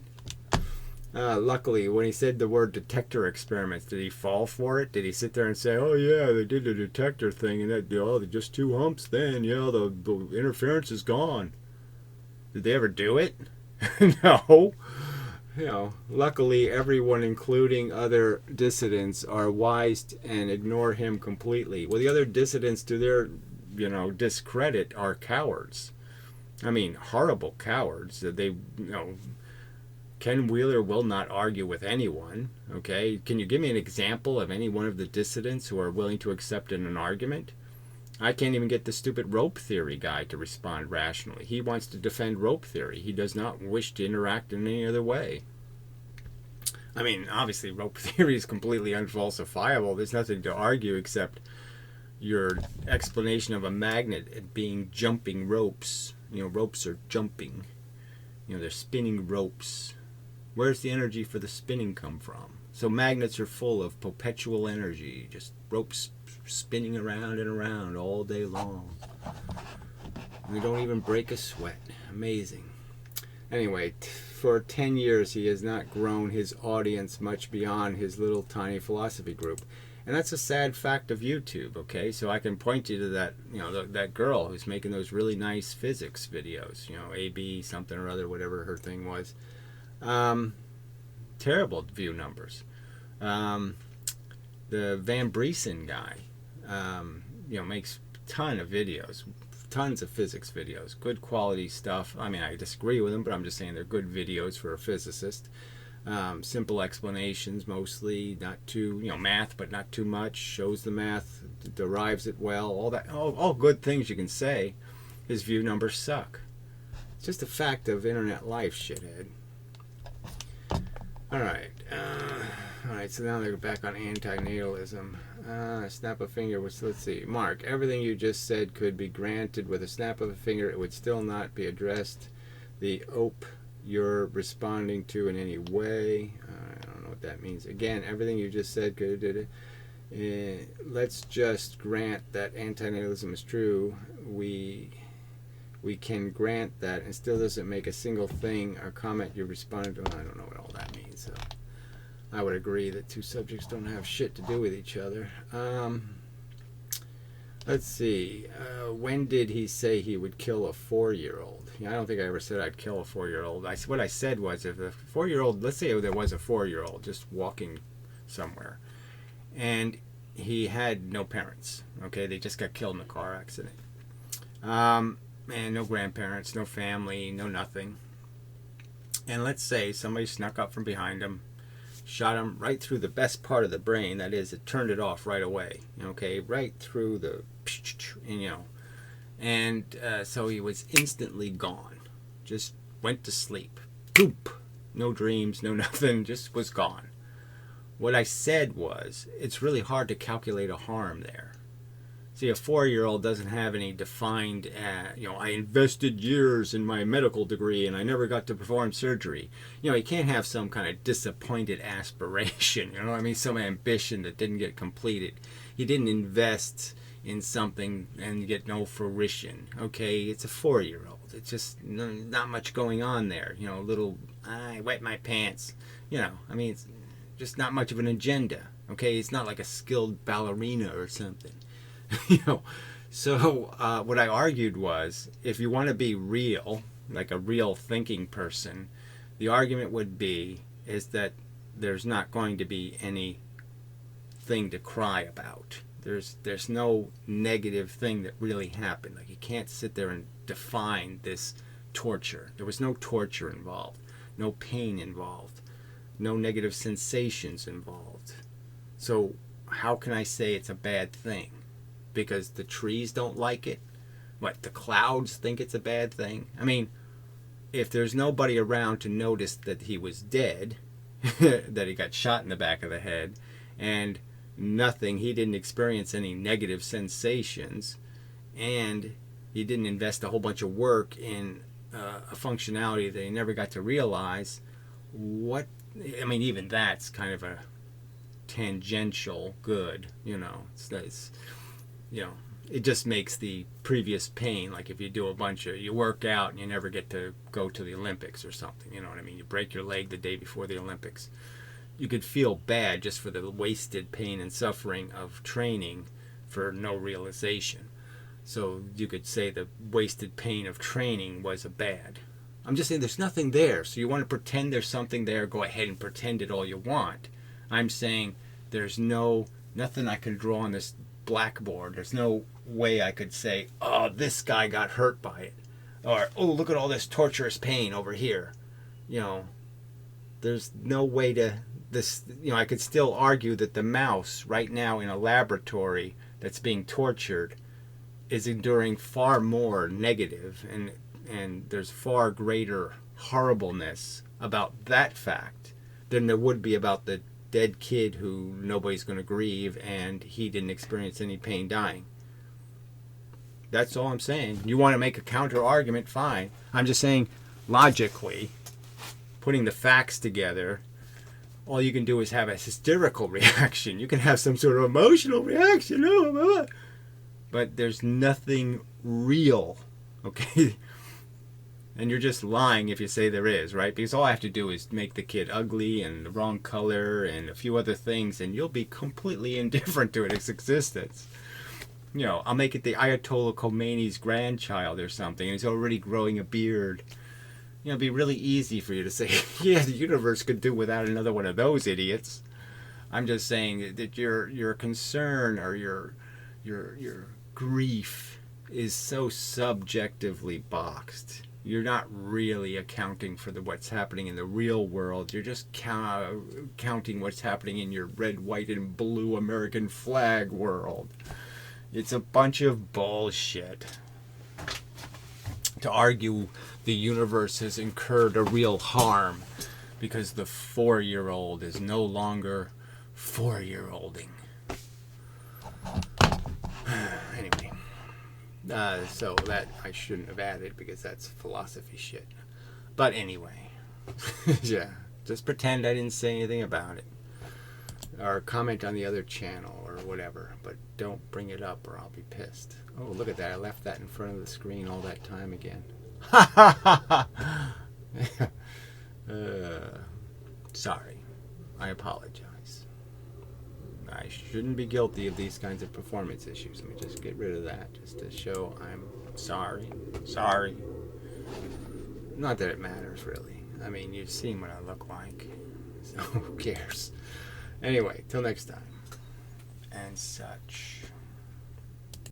Luckily, when he said the word detector experiments, did he fall for it? Did he sit there and say, oh yeah, they did the detector thing, and that, oh, they're just 2 humps then, yeah, the interference is gone. Did they ever do it? No. You know, luckily everyone, including other dissidents, are wise and ignore him completely. Well, the other dissidents, to their, discredit, are cowards. I mean, horrible cowards. They, Ken Wheeler will not argue with anyone. Okay, can you give me an example of any one of the dissidents who are willing to accept an argument? I can't even get the stupid rope theory guy to respond rationally. He wants to defend rope theory. He does not wish to interact in any other way. I mean, obviously, rope theory is completely unfalsifiable. There's nothing to argue except your explanation of a magnet being jumping ropes. Ropes are jumping. They're spinning ropes. Where's the energy for the spinning come from? So magnets are full of perpetual energy, just ropes spinning around and around all day long. They don't even break a sweat. Amazing. Anyway, for 10 years he has not grown his audience much beyond his little tiny philosophy group. And that's a sad fact of YouTube, okay? So I can point you to that, that girl who's making those really nice physics videos, AB something or other, whatever her thing was. Terrible view numbers. The Van Briesen guy, makes a ton of videos, tons of physics videos, good quality stuff. I mean, I disagree with him, but I'm just saying they're good videos for a physicist. Simple explanations mostly, not too, math, but not too much, shows the math, derives it well, all that, all good things you can say. His view numbers suck. It's just a fact of internet life, shithead. Alright, so now they're back on antinatalism. Snap a finger, let's see. Mark, everything you just said could be granted with a snap of a finger. It would still not be addressed. The ope you're responding to in any way. I don't know what that means. Again, everything you just said could... let's just grant that antinatalism is true. We can grant that, and it still doesn't make a single thing or comment you responded to. I don't know what all that means. So I would agree that two subjects don't have shit to do with each other. Let's see. When did he say he would kill a 4-year-old? I don't think I ever said I'd kill a 4-year-old. What I said was, if a 4-year-old, let's say there was a 4-year-old just walking somewhere, and he had no parents. Okay, they just got killed in a car accident. And no grandparents, no family, no nothing. And let's say somebody snuck up from behind him, shot him right through the best part of the brain. That is, it turned it off right away. Okay, right through the, and so he was instantly gone. Just went to sleep. Boop. No dreams, no nothing. Just was gone. What I said was, it's really hard to calculate a harm there. See, a 4-year-old doesn't have any defined, I invested years in my medical degree and I never got to perform surgery. He can't have some kind of disappointed aspiration, some ambition that didn't get completed. He didn't invest in something and get no fruition. Okay, it's a 4-year-old. It's just not much going on there. I wet my pants. It's just not much of an agenda. Okay, it's not like a skilled ballerina or something. So what I argued was, if you want to be real, like a real thinking person, the argument would be is that there's not going to be any thing to cry about. There's no negative thing that really happened. Like, you can't sit there and define this torture. There was no torture involved, no pain involved, no negative sensations involved. So how can I say it's a bad thing? Because the trees don't like it? What, the clouds think it's a bad thing? if there's nobody around to notice that he was dead, that he got shot in the back of the head, and nothing, he didn't experience any negative sensations, and he didn't invest a whole bunch of work in a functionality that he never got to realize, what, I mean, even that's kind of a tangential good, you know. It's you know, it just makes the previous pain, like if you do you work out and you never get to go to the Olympics or something, you know what I mean? You break your leg the day before the Olympics. You could feel bad just for the wasted pain and suffering of training for no realization. So you could say the wasted pain of training was a bad. I'm just saying there's nothing there. So you want to pretend there's something there, go ahead and pretend it all you want. I'm saying there's nothing I can draw on this blackboard. There's no way I could say, oh, this guy got hurt by it. Or, oh, look at all this torturous pain over here. You know, there's no way to, I could still argue that the mouse right now in a laboratory that's being tortured is enduring far more negative, and there's far greater horribleness about that fact than there would be about the dead kid who nobody's going to grieve and he didn't experience any pain dying. That's all I'm saying. You want to make a counter argument, fine. I'm just saying, logically, putting the facts together, all you can do is have a hysterical reaction. You can have some sort of emotional reaction. Oh, but there's nothing real, okay? And you're just lying if you say there is, right? Because all I have to do is make the kid ugly and the wrong color and a few other things, and you'll be completely indifferent to its existence. You know, I'll make it the Ayatollah Khomeini's grandchild or something, and he's already growing a beard. You know, it'd be really easy for you to say, yeah, the universe could do without another one of those idiots. I'm just saying that your concern or your grief is so subjectively boxed. You're not really accounting for what's happening in the real world. You're just counting what's happening in your red, white, and blue American flag world. It's a bunch of bullshit. To argue the universe has incurred a real harm because the 4-year-old is no longer 4-year-olding. Anyway. So that I shouldn't have added because that's philosophy shit. But anyway, yeah, just pretend I didn't say anything about it. Or comment on the other channel or whatever, but don't bring it up or I'll be pissed. Oh, look at that. I left that in front of the screen all that time again. Sorry. I apologize. I shouldn't be guilty of these kinds of performance issues. Let me just get rid of that just to show I'm sorry. Sorry. Not that it matters, really. I mean, you've seen what I look like. So who cares? Anyway, till next time. And such.